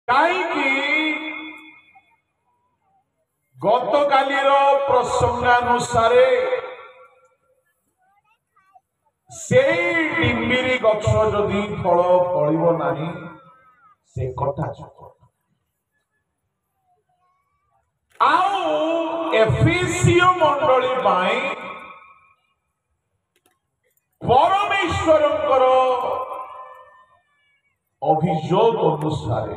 कहीं गतकालीर प्रसंगानुसारे से डिम्बिरी गछ जदि फल फलिब नहीं से कटा जाव। आउ एफिसियो मंडली परमेश्वरंकर अभियोग अनुसार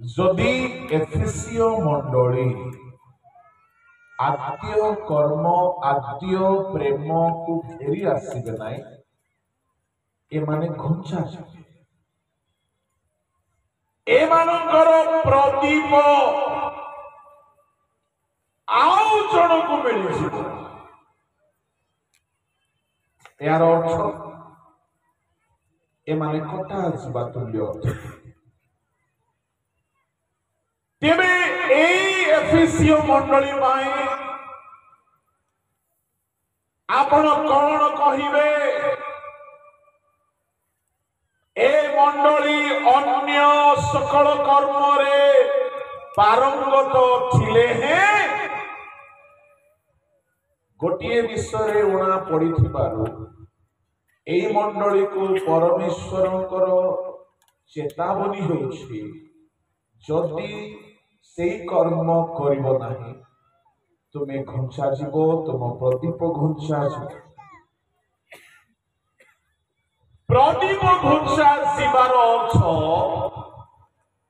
जदि एफिसियो मंडली आद्य कर्म आद्य प्रेम को फेरी आसबे ना एमाने घुंचा एमानकर प्रदीप आउ जन को मिली यार अर्थ एमाने कटा आसवा तुल्य तेबे एफिसियो मंडली आपण कौन कहिबे ए मंडली अन्य सकल कर्म रे पारंगत थिले हैं गोटे विषय उणा पड़ी ए मंडली को परमेश्वरंकर चेतावनी होछि जदि से कर्म करिब नाही तुम्हें घुंचा जीव तुम प्रदीप घुंचा जीव प्रदीप घुंचा जीवार अर्थ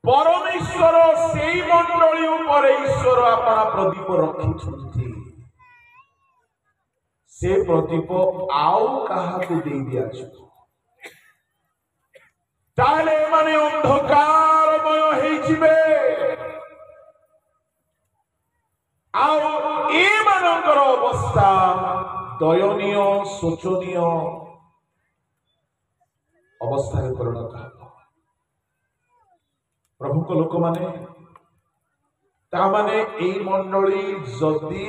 परमेश्वर से मंडली उपर ईश्वर अपना प्रदीप रखी से प्रदीप आउ कहा को दे दिया ताले माने अंधकारमय हेई जिवे आउ ए मानकर अवस्था दयनीय शोचनीय अवस्था परिणत हो। प्रभु को लोक माने ता माने ए मंडली जदि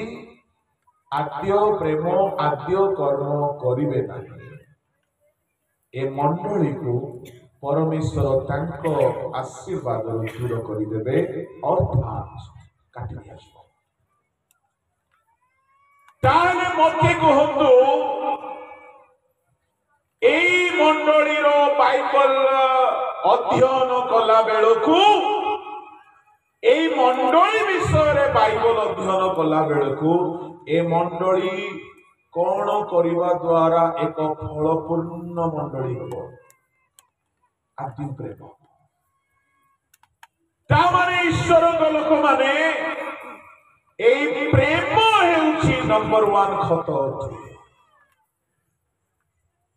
आद्य प्रेम आद्य कर्म करिवे नाही ए मंडली को परमेश्वर तांको आशीर्वाद दूर करदेवे अर्थात काटी दिया ताने मते कहतु एई मंडलीर बाइबल अध्ययन कला बेलकु एई मंडली विषय रे बाइबल अध्ययन कला बेलकु ए मंडली कौन करिवा द्वारा एक फलपूर्ण मंडली हो आदि प्रेम ता माने ईश्वर लोक माने एई प्रेम हेउछि नंबर 1 खत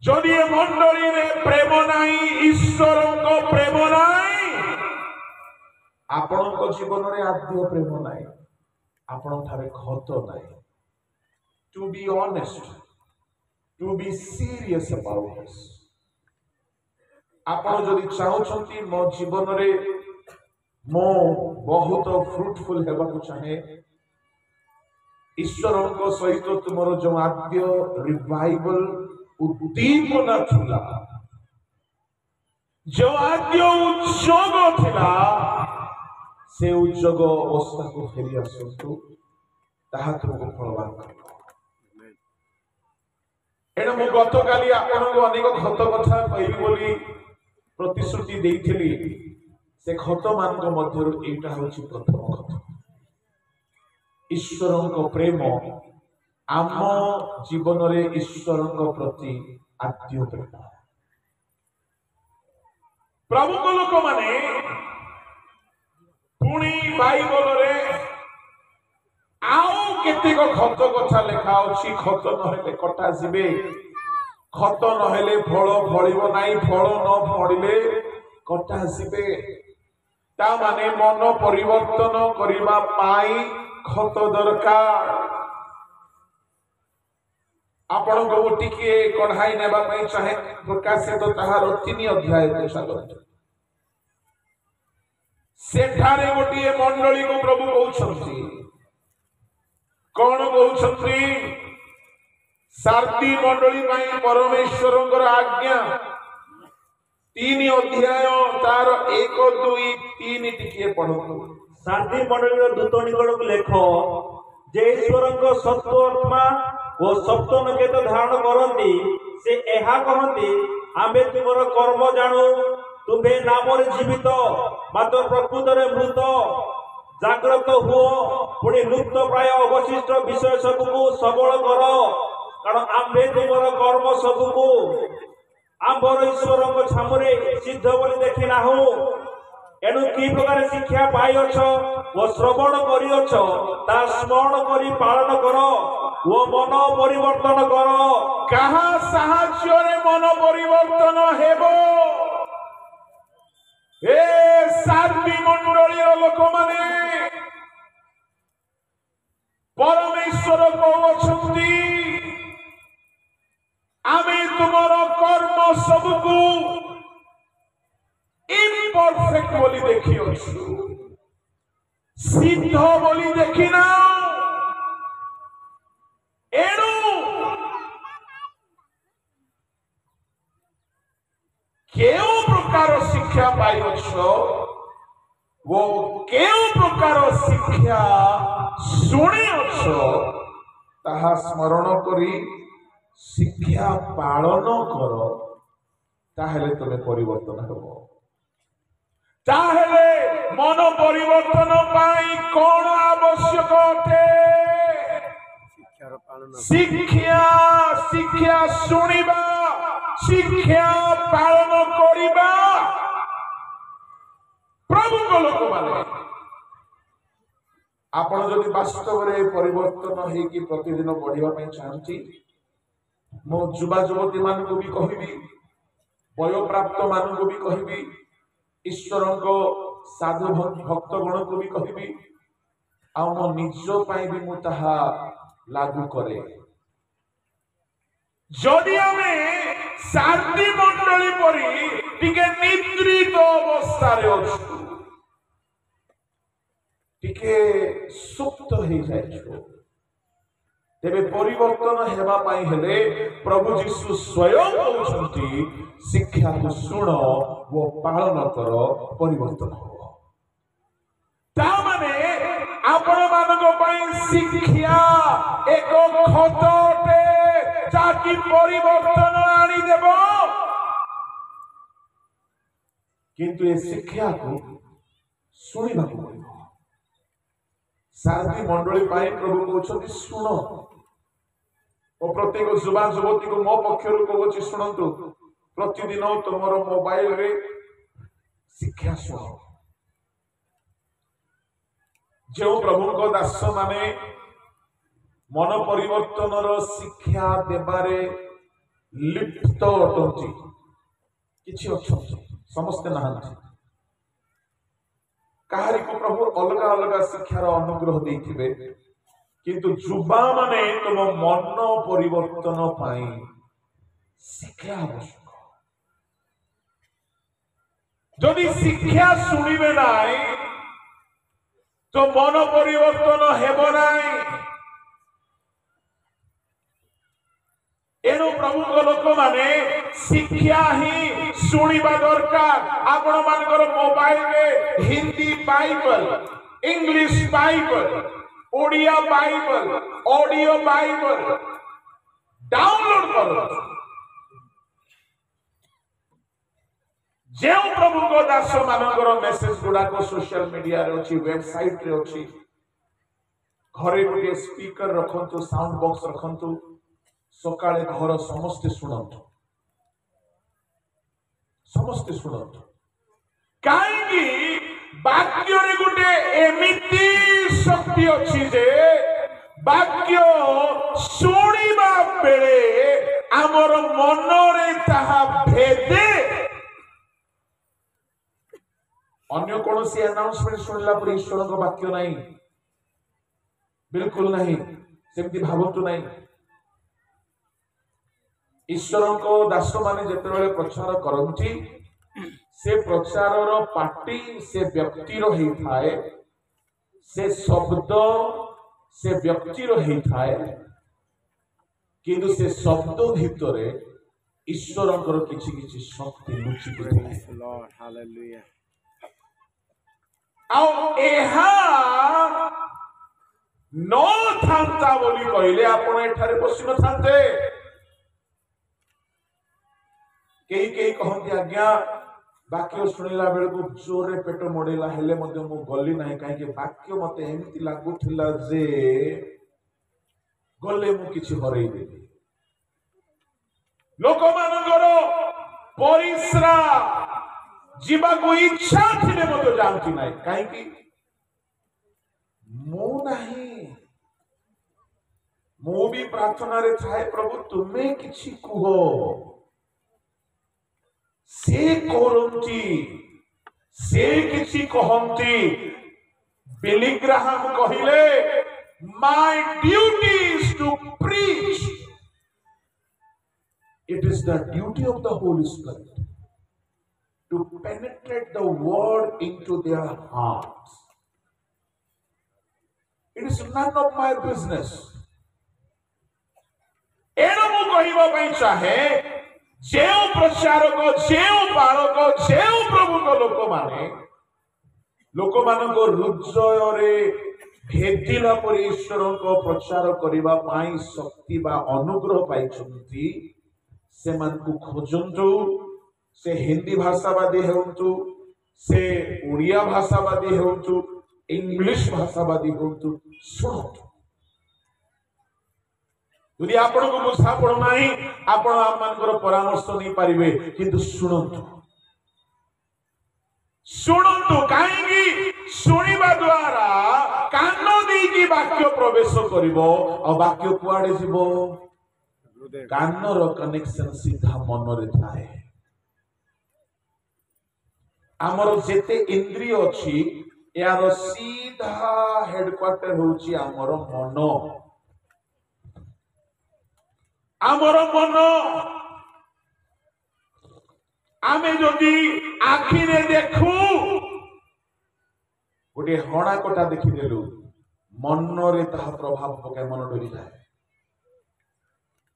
जदि ए मंडली रे प्रेम नाही ईश्वर को प्रेम नाही आपण को जीवन रे आद्य प्रेम नाही आपण थारे खत नाही to be honest to be serious about this आपण जदि चाहछंती मो जीवन रे मो बहुत फ्रूटफुल हेबा को चाहे ईश्वर को सहित तुमरो जो आद्य रिवाइवल उद्दीपना थिला जो आद्य उद्योग थिला से उद्योग अवस्था को फेरी आसतु ताहा तुमको फलवान करबो एणु मु गतकाली आपनको अनेक खत कथा कहि बोली प्रतिश्रुति देइथिली से खत मान मध्यरु एटा होछि प्रथम खत ईश्वर को प्रेम आम जीवन रे ईश्वर प्रति आद्य प्रेम प्रभु को लोक माने पुणी बाइबल रे आउ केतेक खत कथा लेखा अछि खत नहेले कटा जिबे खत नहेले फल फलिबो नाही फल न फड़िले कटा जिबे ता माने मन परिवर्तन करिबा पाई खत दरकार आपण को टिके कढ़ाई नेबा पई चाहे प्रकाशित ताहार 3 अध्याय को सागत सेठारे गोटिए मंडली को प्रभु कहउछंती कौन कहउछंती सारती मंडली पई परमेश्वरंकर आज्ञा तीन अध्याय तार 1 2 3 टिके पढ़ो। शांति मंडली दूत निकट लेख जे ईश्वर सत्वात्मा और सत्व नकेत धारण करती से एहा कहती आमे तुमर कर्म जानू तुम्हें नामरे जीवित मात्र प्रकृत मृत जाग्रत हुओ पुणी लुप्त प्राय अवशिष्ट विषय सबको सबल कर कारण आम्भे तुमर कर्म सबको आम्भर ईश्वर छामुरे सिद्ध बोली देखी नाहु एणु कि प्रकार शिक्षा पाइछ ओ श्रवण करिछ ता स्मरण करी पालन कर ओ मन परिवर्तन कर। कहा साहाय्य रे मन परिवर्तन हेबो ए सार्वी मंडली लोक माने परमेश्वर कहउछंती आमे तुमर कर्म सबको इम्परफेक्ट बोली देखी अच्छु सिद्ध बोली देखी ना एणु केउ प्रकार शिक्षा पाइछ वो केउ प्रकार शिक्षा शुणी अछ ताहा स्मरण करी शिक्षा पालन कर ताहेले तमे परिवर्तन हेबो। ताहेले मन परिवर्तन पाई कोन आवश्यक अटे शिक्षा शिक्षा शुणिबा शिक्षा पालन करिबा प्रभु को लोक माने आपण जदि वास्तव रे परिवर्तन हे कि प्रतिदिन बढ़िबा पई चाहती मो युवा युवती मान को भी कहबी वयोप्राप्त मान को भी कहबी ईश्वर को साधु भक्त गण को भी कहबी आ मो निज पाई भी मु ताहा लागू करे। जदि हमें शांति मंडली परी टिके निद्रित अवस्था रे अछु टिके सुप्त हो जाइछो तेरे परिवर्तन हेबा पाई हेले प्रभु जीशु स्वयं कहउछंती शिक्षा को सुन वो पालन कर परिवर्तन हो। ता माने आपण मानको पाई शिक्षा एक खत अटे जाकी परिवर्तन आनी देबो किंतु ए शिक्षा को सुनिबा पड़िबो। सारथी मंडली पाई प्रभु कहउछंती सुनो और प्रत्येक युवा युवती को मो पक्षर कहूँ शुणु प्रतिदिन तुम मोबाइल रे शिक्षा शुण जो प्रभु दास माने मन परिवर्तन शिक्षा देबारे लिप्त अटंती किछि अछंती समस्ते नहांती काहारी को प्रभु अलग अलग शिक्षार अनुग्रह देथिबे किंतु युवा माने तुम मन परिवर्तन पाई शिक्षा आवश्यक। जदि शिक्षा शुणिबे नाई तो मन परिवर्तन हेबो नाई। एणु प्रभु को लोक माने शिक्षा ही शुणिबा दरकार। आपण मानकर मोबाइल में Hindi Bible English Bible Odia Bible audio Bible download करो जो प्रभु को दास मानकर मेसेज गुडा को सोशल मीडिया रे अछि वेबसाइट रे अछि घरे गोटे स्पीकर रखंतु साउंड बॉक्स रखंतु सकाळे घर समस्त सुनंतु काई वाक्य रे गोटे एमिति शक्ति अछि जे वाक्य शुणिबा बेले हमर मन रे ताहा भेदे अन्य कोनोसी अनाउंसमेंट सुनला पर ईश्वर को वाक्य नहीं बिल्कुल नहीं सेमती भावतु नहीं। ईश्वर को दास माने जेतेबेले प्रचार करंती से प्रचारर पार्टी से व्यक्तिर ही थाए से शब्द से व्यक्तिर ही थाए किंतु से शब्द भितरे ଈଶ୍ୱରଙ୍କର କିଛି କିଛି ଶକ୍ତି ଲୁଚିକି ଥାଏ। Praise the Lord. Hallelujah. ଆଉ ଏହା ନଥାନ୍ତା ବୋଲି କହିଲେ ଆପଣ ଏଠାରେ ବସି ନଥାନ୍ତେ। କେହି କେହି କହନ୍ତି ଆଜ୍ଞା ବାକ୍ୟ ଶୁଣିଲା ବେଳକୁ ଜୋରରେ ପେଟ ମୋଡେଇଲା ହେଲେ ମଧ୍ୟ ମୁଁ ଗଲି ନାହିଁ, କାହିଁକି ବାକ୍ୟ ମତେ ଏମିତି ଲାଗୁଥିଲା ଯେ ଗଲେ ମୁଁ କିଛି ହରେଇଦେବି। ଲୋକମାନଙ୍କର ପରିଶ୍ରା ଯିବାକୁ ଇଚ୍ଛା ଥିଲେ ମଧ୍ୟ ଯାଆନ୍ତି ନାହିଁ, କାହିଁକି ମୁଁ ନାହିଁ। ମୁଁ ବି ପ୍ରାର୍ଥନାରେ ଥାଏ, ପ୍ରଭୁ ତୁମେ କିଛି କୁହ। ସେ କରନ୍ତି, ସେ କିଛି କହନ୍ତି। ବିଲି ଗ୍ରାହାମ କହିଲେ my duty is to preach. It is the duty of the Holy Spirit to penetrate the word into their hearts. It is none of my business. ଏଣୁ ମୁଁ କହିବା ପାଇଁ ଚାହେଁ, ଯେଉଁ ପ୍ରଚାରକ, ଯେଉଁ ବାଳକ, ଯେଉଁ ପ୍ରଭୁଙ୍କ ଲୋକମାନଙ୍କ ହୃଦୟରେ ଭେଦିଲା ପରି ଈଶ୍ୱରଙ୍କ ପ୍ରଚାର କରିବା ପାଇଁ ଶକ୍ତି ବା ଅନୁଗ୍ରହ ପାଇଛନ୍ତି, ସେମାନଙ୍କୁ ଖୋଜନ୍ତୁ। ସେ ହିନ୍ଦୀ ଭାଷାବାଦୀ ହୁଅନ୍ତୁ, ସେ ଓଡ଼ିଆ ଭାଷାବାଦୀ ହୁଅନ୍ତୁ, ଇଂଲିଶ ଭାଷାବାଦୀ ହୁଅନ୍ତୁ, ଶୁଣନ୍ତୁ। ଯଦି ଆପଣଙ୍କୁ ବୁଝା ପଡୁନାହିଁ, ଆପଣ ଆମମାନଙ୍କର ପରାମର୍ଶ ନେଇପାରିବେ, କିନ୍ତୁ ଶୁଣନ୍ତୁ। ଶୁଣନ୍ତୁ, କାହିଁକି ଶୁଣିବା ଦ୍ୱାରା କାନ ଦେଇକି ବାକ୍ୟ ପ୍ରବେଶ କରିବ, ଆଉ ବାକ୍ୟ କୁଆଡେ ଯିବ? କାନର କନେକ୍ସନ ସିଧା ମନରେ ଥାଏ। ଆମର ଯେତେ ଇନ୍ଦ୍ରିୟ ଅଛି, ଏହାର ସିଧା ହେଡକ୍ୱାର୍ଟର ହଉଛି ଆମର ମନ। ଆମର ମନ। ଆମେ ଯଦି ଆଖିରେ ଦେଖୁ, ଗୋଟିଏ ହଣାକଟା ଦେଖିଦେଲୁ, ମନରେ ତାହା ପ୍ରଭାବ ପକାଏ, ମନ ଡରିଯାଏ।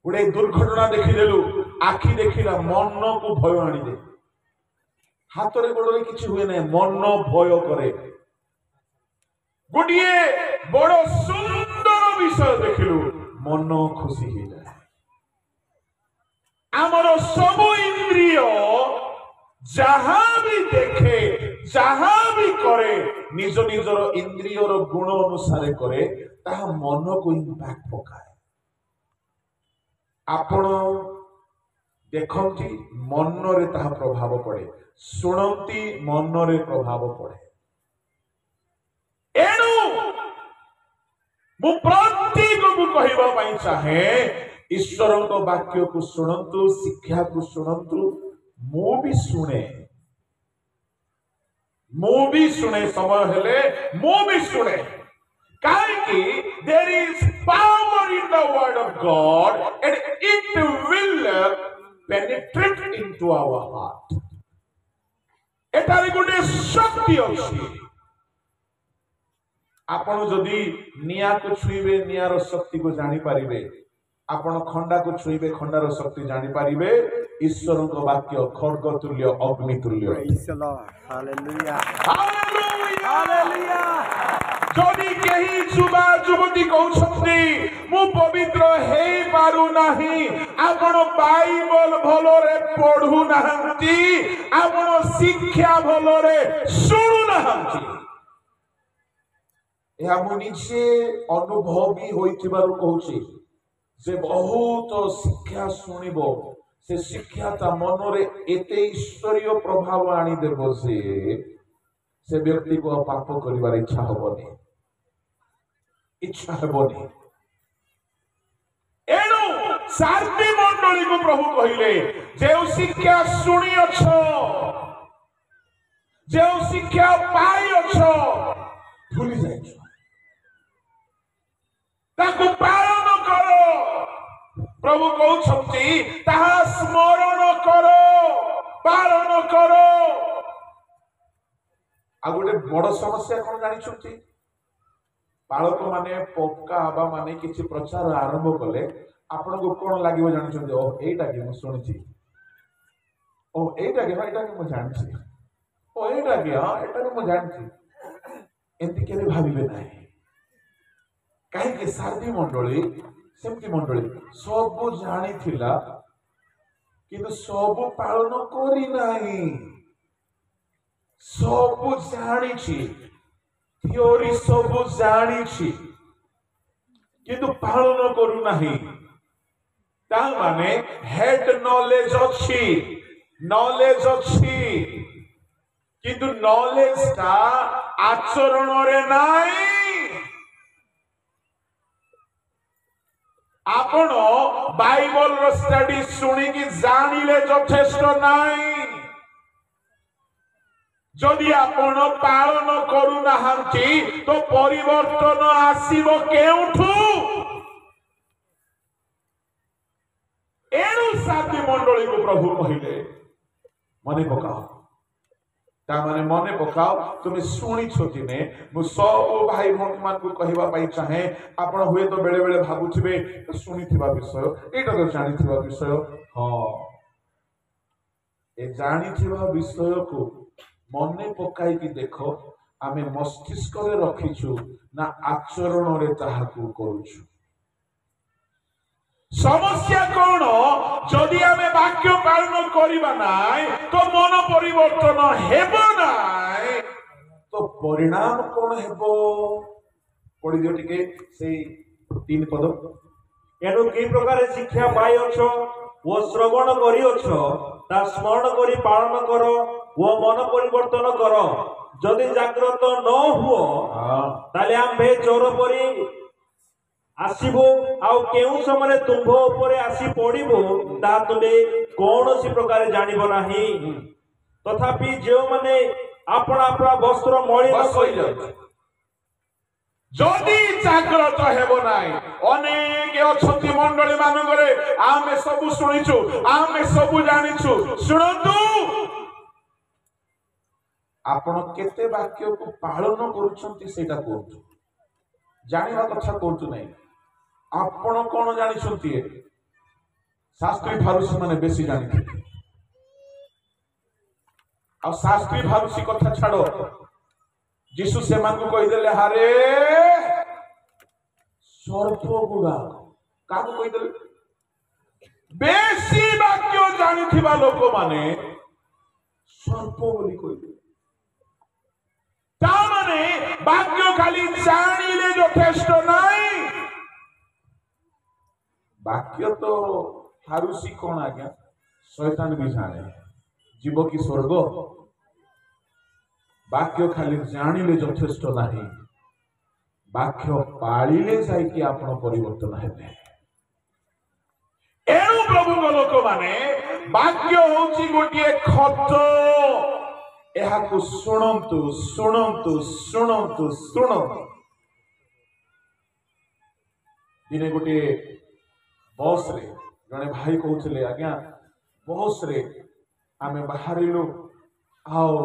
ଗୋଟିଏ ଦୁର୍ଘଟଣା ଦେଖିଦେଲୁ, ଆଖି ଦେଖିଲା, ମନକୁ ଭୟ ଆଣିଦେ। ହାତରେ ଗୋଡରେ କିଛି ହୁଏ ନାହିଁ, ମନ ଭୟ କରେ। ଗୋଟିଏ ବଡ ସୁନ୍ଦର ବିଷୟ ଦେଖିଲୁ, ମନ ଖୁସି ହେଇଯାଏ। ଆମର ସବୁ ଇନ୍ଦ୍ରିୟ ଯାହା ବି ଦେଖେ, ଯାହା ବି କରେ, ନିଜ ନିଜର ଇନ୍ଦ୍ରିୟର ଗୁଣ ଅନୁସାରେ କରେ, ତାହା ମନକୁ ଇମ୍ପାକ୍ଟ ପକାଏ। ଆପଣ ଦେଖନ୍ତି, ମନରେ ତାହା ପ୍ରଭାବ ପଡେ। ଶୁଣନ୍ତି, ମନରେ ପ୍ରଭାବ ପଡେ। ଏଣୁ ମୁଁ ପ୍ରତ୍ୟେକକୁ କହିବା ପାଇଁ ଚାହେଁ, ଈଶ୍ୱରଙ୍କ ବାକ୍ୟକୁ ଶୁଣନ୍ତୁ, ଶିକ୍ଷାକୁ ଶୁଣନ୍ତୁ। ମୁଁ ବି ଶୁଣେ, ସମୟ ହେଲେ ମୁଁ ବି ଶୁଣେ। କାହିଁକି? there is power in the word of God and it will penetrate into our heart. ଏଠାରେ ଗୋଟେ ଶକ୍ତି ଅଛି। ଆପଣ ଯଦି ନିଆଁକୁ ଛୁଇଁବେ, ନିଆଁର ଶକ୍ତିକୁ ଜାଣିପାରିବେ। ଆପଣ ଖଣ୍ଡାକୁ ଛୁଇଁବେ, ଖଣ୍ଡାର ଶକ୍ତି ଜାଣିପାରିବେ। ଈଶ୍ୱରଙ୍କ ବାକ୍ୟ ଖଡ୍ଗ ତୁଲ୍ୟ, ଅଗ୍ନି ତୁଲ୍ୟ। Praise the Lord. Hallelujah. Hallelujah. Hallelujah. ଯଦି କେହି ଯୁବା ଯୁବତୀ କହୁଛନ୍ତି ମୁଁ ପବିତ୍ର ହେଇପାରୁନାହିଁ, ଆପଣ ବାଇବଲ ଭଲରେ ପଢୁନାହାନ୍ତି, ଆପଣ ଶିକ୍ଷା ଭଲରେ ଶୁଣୁନାହାନ୍ତି। ଏହା ମୁଁ ନିଜେ ଅନୁଭବୀ ହୋଇଥିବାରୁ କହୁଛି। ସେ ବହୁତ ଶିକ୍ଷା ଶୁଣିବ, ସେ ଶିକ୍ଷା ତା ମନରେ ଏତେ ଈଶ୍ୱରୀୟ ପ୍ରଭାବ ଆଣିଦେବ ଯେ ସେ ବ୍ୟକ୍ତିକୁ ଆଉ ପାପ କରିବାର ଇଚ୍ଛା ହେବନି। ଏଣୁ ସାର୍ଦି ମଣ୍ଡଳୀକୁ ପ୍ରଭୁ କହିଲେ, ଯେଉଁ ଶିକ୍ଷା ଶୁଣିଅଛ, ଯେଉଁ ଶିକ୍ଷା ପାଇଅଛ, ଭୁଲି ଯାଇଛ, ତାକୁ ପାଳନ କର। ପ୍ରଭୁ କହୁଛନ୍ତି ତାହା ସ୍ମରଣ କର, ପାଳନ କର। ଆଉ ଗୋଟେ ବଡ ସମସ୍ୟା କଣ ଜାଣିଛନ୍ତି? ବାଳକ ମାନେ ପକ୍କା ହେବା ମାନେ କିଛି ପ୍ରଚାର ଆରମ୍ଭ କଲେ ଆପଣଙ୍କୁ କଣ ଲାଗିବ ଜାଣିଛନ୍ତି? ଓ ଏଇଟା କି ମୁଁ ଶୁଣିଛି, ओ एटा के मु जानछि ओ एटा के मु जानछि एंती केबे भाबिबे नाही काहे सारथी मंडली सेमती मंडली सब जानी थिला किंतु सब पालन करी नाही सब जानी थियोरी सब जानी किंतु पालन करू नाही ता माने हेड नॉलेज अच्छी किंतु नॉलेज ता आचरण रे नाही आपण बाइबल रो स्टडी सुनी कि जानिले यथेष्ट नाही जदि आपण पालन करू नाहंती तो परिवर्तन आसीबो केउठू एणु साथी मंडली को प्रभु कहिले मने पकाओ ता माने मने पकाओ तुम शुणी दिने मु सब भाई भौणी मान को कहवा पाई चाहे आपण हुए तो बेले बेले भाबुथिबे शुणीथिबा विषय एटा तो जानिथिबा विषय हां ए जानिथिबा विषय को मने पकाई कि देखो आमे मस्तिष्क रे रखिछु ना आचरण रे ताहाकू करूछु समस्या कौन जदि आमे वाक्य पालन करिबा नाय तो मन परिवर्तन हेबो नाय तो परिणाम कौन हेबो पढि दियो टिके सेई तीन पद एनु की प्रकार शिक्षा पाई अछो वो श्रवण करी अछो ता स्मरण करी पालन करो वो मन परिवर्तन करो जदि जागृत न हुओ ताले आम्भे चोर परी आसीबो आउ केउ समय तुम्भ ऊपर आसी पड़िबो ता तुमे कौनसी प्रकार जानिबो नाही तथापि जो माने अपना अपना वस्त्र मलिन कइले जदि जागृत हेबो नाय अनेक अछंती मंडली मानगरे आमे सब सुनिछु आमे सब जानिछु सुनंतु आपण केते वाक्य को पालन करूछंती सेटा कोहतु जानिबा कथा कोहतु नाही आपण कोन जानिछंती शास्त्री फारूसी माने बेसी जानिथि आ शास्त्री फारूसी कथा छाड़ो जीसु से मान को कहि देले हारे सर्प गुडा का को कहि देले बेसी वाक्य जानिथिबा लोक माने सर्प बोली कहि देले ता माने वाक्य खाली जानिले यथेष्ट नाही वाक्य तो फारूसी कौन आज्ञा शैतान भी जाने जीव की स्वर्ग वाक्य खाली जानिले यथेष्ट नाही वाक्य पालिले जाई कि आपण परिवर्तन हेबे एणु प्रभु लोक माने वाक्य होची गोटिए खत एहा को सुनंतु सुनंतु सुनंतु सुनंतु दिने गोटिए बस रे जने भाई कहउछले आज्ञा बस रे आमे बाहरिलु आओ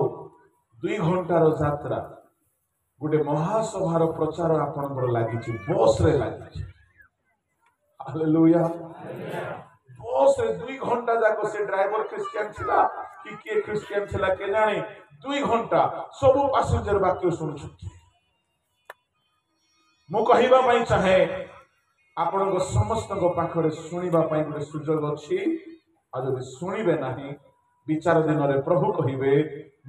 2 घंटार यात्रा गोटे महासभार प्रचार आपनकर लागिछि बस रे लागिछि हालेलुया बस रे 2 घंटा जाको से ड्राइवर क्रिश्चियन छिला कि के क्रिश्चियन छिला के जाने 2 घंटा सब पैसेंजर वाक्य सुनुछथि मु कहिबा पई चाहे आपण समस्त पाखरे शुणा गोटे सुजोग अच्छी आ जब शुणे ना विचार दिन में प्रभु कहे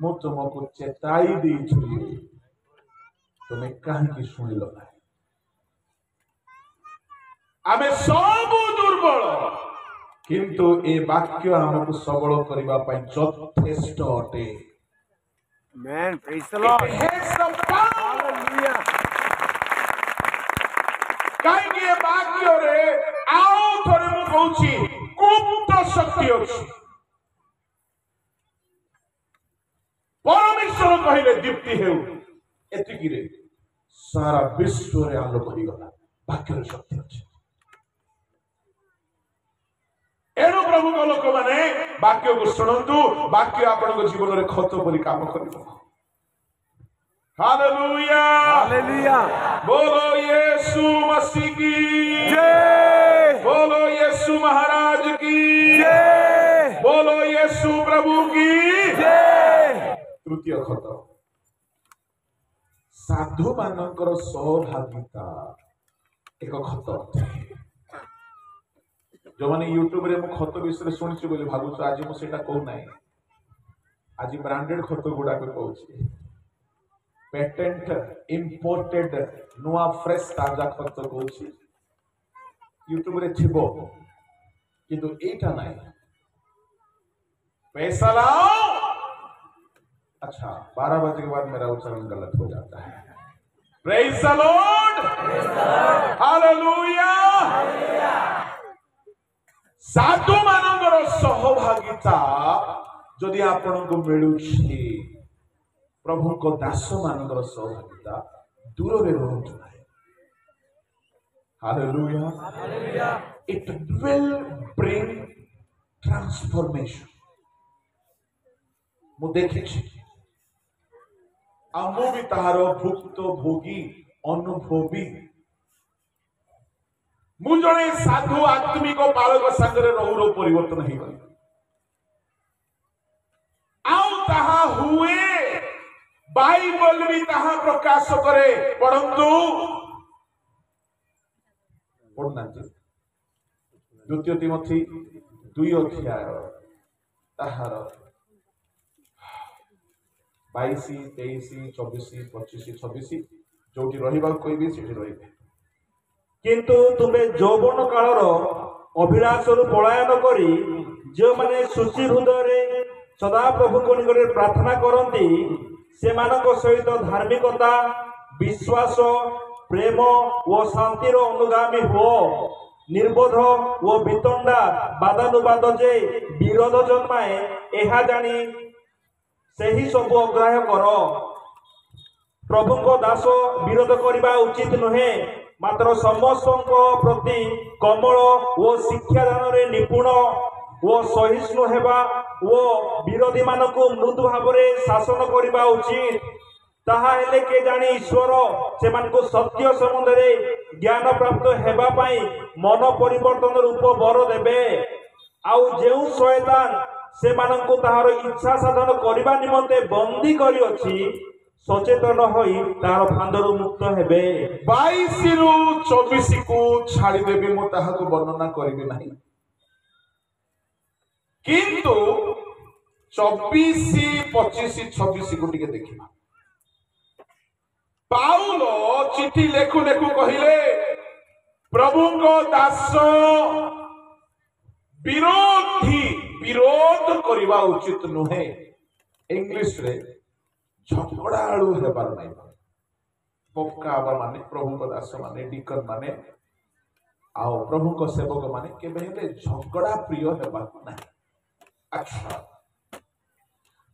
मु तुमको चेताई देइछि तुम्हें कहीं शुणिल ना आमे सब दुर्बल किंतु ए वाक्य हमको सबल करबा पई यथेष्ट अटे Amen. Praise the Lord. It has the power. Hallelujah. कहीं वाक्य रे आउ थोड़े मु कहूची गुप्त शक्ति अछि परमेश्वर कहिले दीप्ति हेउ एतिकी रे सारा विश्व रे आलोक होई गला वाक्य रे शक्ति अछि एणु प्रभु को लोक माने वाक्य को सुनंतु वाक्य आपन जीवन रे खत परि काम करिवो हालेलुया हालेलुया बोलो यीशु मसीह की जय बोलो यीशु महाराज की जय बोलो यीशु प्रभु प्रभु की जय। तृतीय खत साधु मानकर सहभागिता एक खत जो मैंने यूट्यूब रे मु खत विषय शुणी बोली भावुच आज मुझे कहू ना आज ब्रांडेड खत गुड़ा कहूँ पेटेंट इंपोर्टेड नुआ फ्रेश ताजा खत कहूँ यूट्यूब रे थिबो किंतु एटा नहीं पैसा लाओ। अच्छा 12 बजे के बाद मेरा उच्चारण गलत हो जाता है। Praise the Lord, hallelujah. साधु मानकर सहभागिता जदि आपण को मिलुछि प्रभु को दास मानकर सहभागिता दूर रे रहंतु नाही। Hallelujah. It will bring transformation. मु देखिछि आमु भी ताहार भुक्त भोगी अनुभवी मु जणे साधु आत्मिक बालक संगरे रहूर परिवर्तन ही गल आउ ताहा हुए बाइबल भी ताहा प्रकाश करे पढ़ंतु पढ़ना द्वितीय तिमोथी 2 अध्याय ताहार 22 23 24 25 26 जोटी रहिबा कहबी सेठी रहिबे। किंतु तुम्हें यौवन कालर अभिलाषरु पलायन करी जो माने सुची हृदय सदा प्रभु को निकट प्रार्थना करती से मानक सहित धार्मिकता विश्वास प्रेम और शांतिर अनुगामी हो निर्बोध और वितंडा बादानुबाद जे विरोध जन्माए एहा जानी सही सब अग्राह्य कर। प्रभु को दास विरोध करने उचित नुहे मात्र समस्त प्रति कमल और शिक्षादान में निपुण और सहिष्णु हेबा और विरोधी मानक मृदु भाव में शासन करने उचित ताहा हेले के जानी ईश्वर से मानको सत्य संबंध में ज्ञान प्राप्त हेबा पाई मन परिवर्तन रूप बर देबे आउ जेउ शैतान से माननको ताहार इच्छा साधन करबा निमंते बंदी करी अछि सचेतन होई तार फांदरु मुक्त हेबे। 22 रु 24 को छाड़ी देबी मु ताहा को वर्णना करिबे नाही किंतु 24 25 26 को टिके देखिबा। पाउल चिठी लेखु लेखु कहिले प्रभु को दास विरोधी विरोध करवा उचित नुहे इंग्लिश रे झगड़ालू हेबार नहीं पक्का आबा माने प्रभु को दास माने डिकन माने आओ प्रभु को सेवक माने केबे हेले झगड़ा प्रिय हेबा नहीं। अच्छा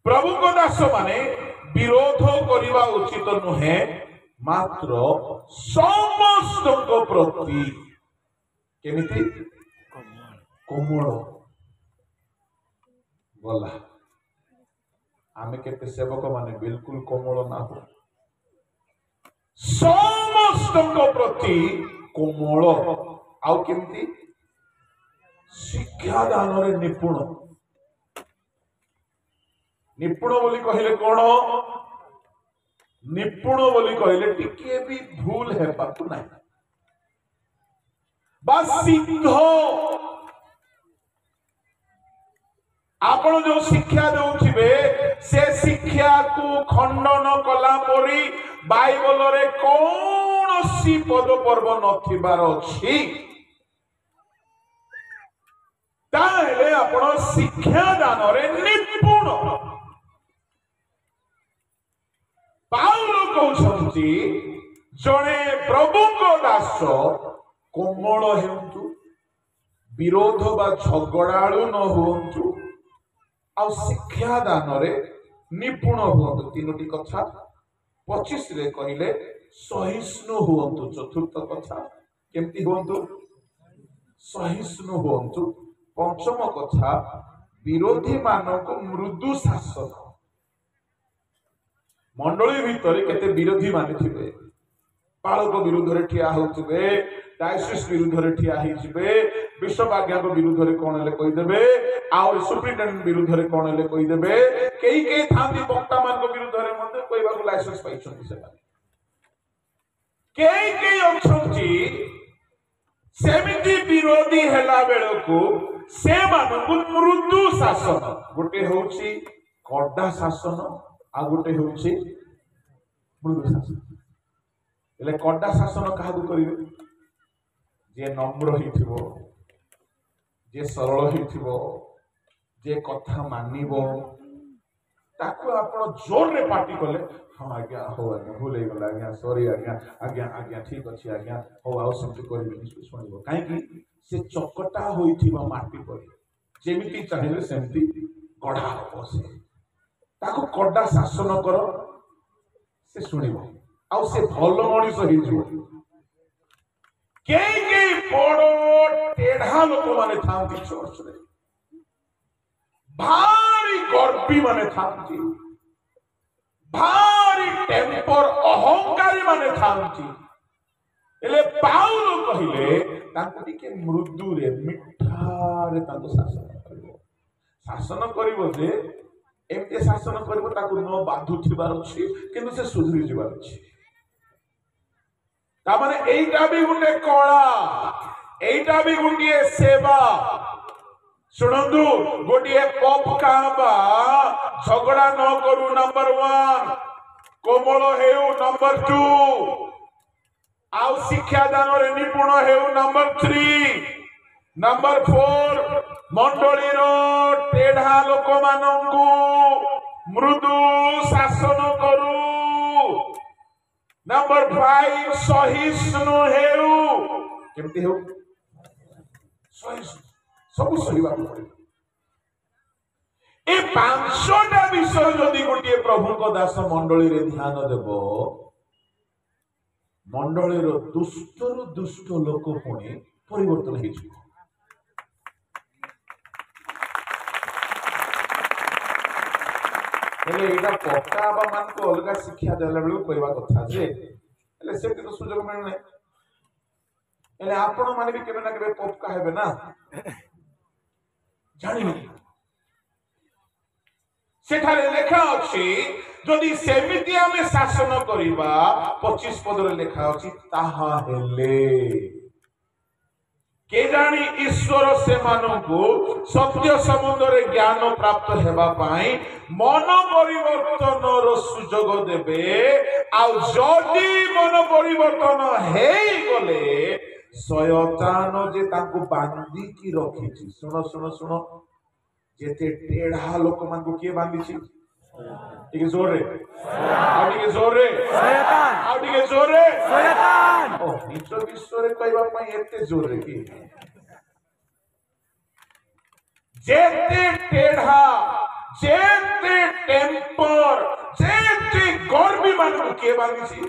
प्रभु को दास माने विरोध करवा उचित नुहे मात्र समस्त को प्रति केमिति कोमल गला आमे केते सेवक माने बिल्कुल कोमल ना हो समस्त को प्रति कोमल आउ केमिति शिक्षा दान रे निपुण निपुण बोली कहले कोन निपुण बोली कहले टिके भी भूल है बात नहीं बस सिद्ध आपण जो शिक्षा देउथिबे से शिक्षा को खंडन कला परी बाइबल रे कौनसी पद पर्व नथिबार अछि ताहेले आपण शिक्षा दान रे निपुण। पाउल कहउछंती जणे प्रभु को दास कोमल हेउंतु विरोध बा झगड़ालू न होउंतु आ शिक्षा दान रे निपुण हुअन्तु तीनोटी कथा 25 रे कहिले सहिष्णु हुअन्तु चतुर्थ कथा केमती हुअन्तु सहिष्णु हुअन्तु पंचम कथा विरोधी मानक मृदु शासन मंडली भितर केते विरोधी माने थिबे पालक विरुद्ध रे ठिया होउथिबे डायसिस विरुद्ध रे ठिया हिजिबे विश्वभाग्या विरुद्ध कौन हेले कहीदेवे आउ सुप्रिटेडेंट विरुद्ध कौन हेले कहीदेवे कई थांती वक्ता मान विरुद्ध कहवाक लाइसेंस पाई कई अच्छी सेमिति विरोधी हेला बेलू से मृदु शासन गोटे हूँ कड़ा शासन आ गोटे हूँ मृदु शासन हेले कड़ा शासन क्या करेंगे जे नम्र हो जे सरल हो जे कथा मानिबो ताको आपण जोर रे पार्टी कले हाँ आज्ञा हो आज्ञा भूल गला आज्ञा सॉरी आज्ञा आज्ञा आज्ञा ठीक अच्छे आज्ञा हो आउ सेमती करबे शुणिबो काहे से चकटा होइथिबा माटी पर जेमिति चाहिए सेमती गढ़ा हो से ताको कड़ा शासन कर से शुणिबो आउ से भल मनीष हो जिवो के बड़ टेढ़ा लोक माने थांती चर्च रे भारी गर्वी माने थांती भारी टेम्पर अहंकारी माने थांती एले पाउल कहिले तांको टिके मृदु रे मिठा रे तांको शासन करिवो जे एमते शासन करिवो ताको न बाधु थिबार अछि किंतु से सुधरी जिबार अछि ता माने एइटा भी गुटे कला एइटा भी गुटिए सेवा शुणु गोटे पप कहबा झगड़ा न करू नंबर 1 कोमल हेउ नंबर 2 आउ शिक्षा दान रे निपुण हेउ नंबर 3 नंबर 4 मंडली रो टेढ़ा लोक मानंकु मृदु शासन करू नंबर 5 सहिष्णु हेउ केमती हेउ सहिष्णु सब सहिबा पड़े ए 500टा विषय जदि गोटे प्रभु को दास मंडली रे ध्यान देव मंडली रो दुष्टरु दुष्ट लोक पुणी परिवर्तन हो पक्का बा मान को अलग शिक्षा देला बेलू कहवा कथा जे हेले से तो सुजोग मिलने हेले आपण माने भी केबे ना केबे पक्का हेबे ना जानिबे सेठारे लेखा अछि जदि सेमिति आमे शासन करिबा 25 पद रे लेखा अछि ताहा हेले के जानी ईश्वर से मानकु सत्य समुद्र रे ज्ञान प्राप्त हेबा पाई मन परिवर्तन रो सुजोग देबे आ जदि मन परिवर्तन हेई गले शयतान जे तांको बांधी की रखिछि सुनो सुनो सुनो जेते टेढ़ा लोक मान को के बांधी छी ठीक जोर रे शैतान आ ठीक जोर रे शैतान ओ निच विश्व रे कहबा पई एते जोर रे की जेते टेढ़ा जेते टेम्पर जेते गर्वी मान को के बांधी छी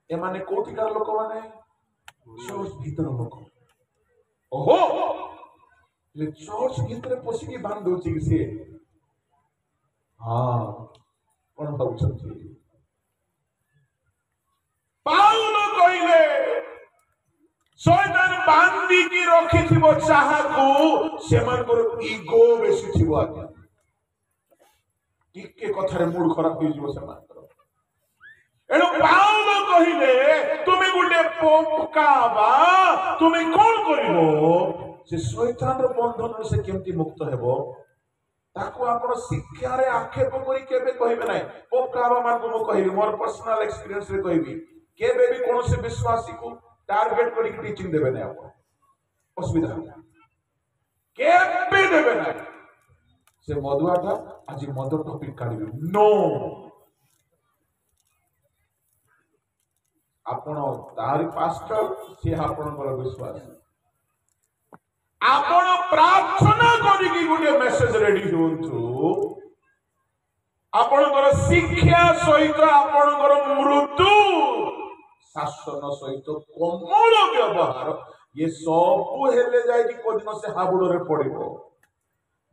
ए माने कोठी का लोक माने चर्च भीतर लोक ओहो ले चर्च भीतर पसिकी बांध दोची से हाँ कौन भावुछंती पाउल कहिले शैतान बांधी की रखिथिबो चाहाकू सेमानकर ईगो बेसी थिबो आज्ञा टिके कथारे मूड खराब होई जिवो सेमानकर एनु पाउल कहिले तुमे गुटे पकाबा तुमे कोन करिवो से शैतान रो बंधन से केमती मुक्त हेबो ताको आपण शिक्षा रे आक्षेप करी केबे कहिबे नै पकाबा मान को मो कहिबी मोर पर्सनल एक्सपीरियंस रे कहिबी केबे भी कोन से विश्वासी को टारगेट करी टीचिंग देबे नै आपण असुविधा केबे देबे नै से मधुआटा आज मद टॉपिक काढिबे नो आपण तारी पास्टर से आपणकर विश्वास आपण प्रार्थना करी कि गुटे मेसेज रेडी होंतु आपणकर शिक्षा सहित आपणकर मृदु शासन सहित कोमल व्यवहार ये सब हेले जाय कि कोदिन से हाबुड़ रे पड़िबो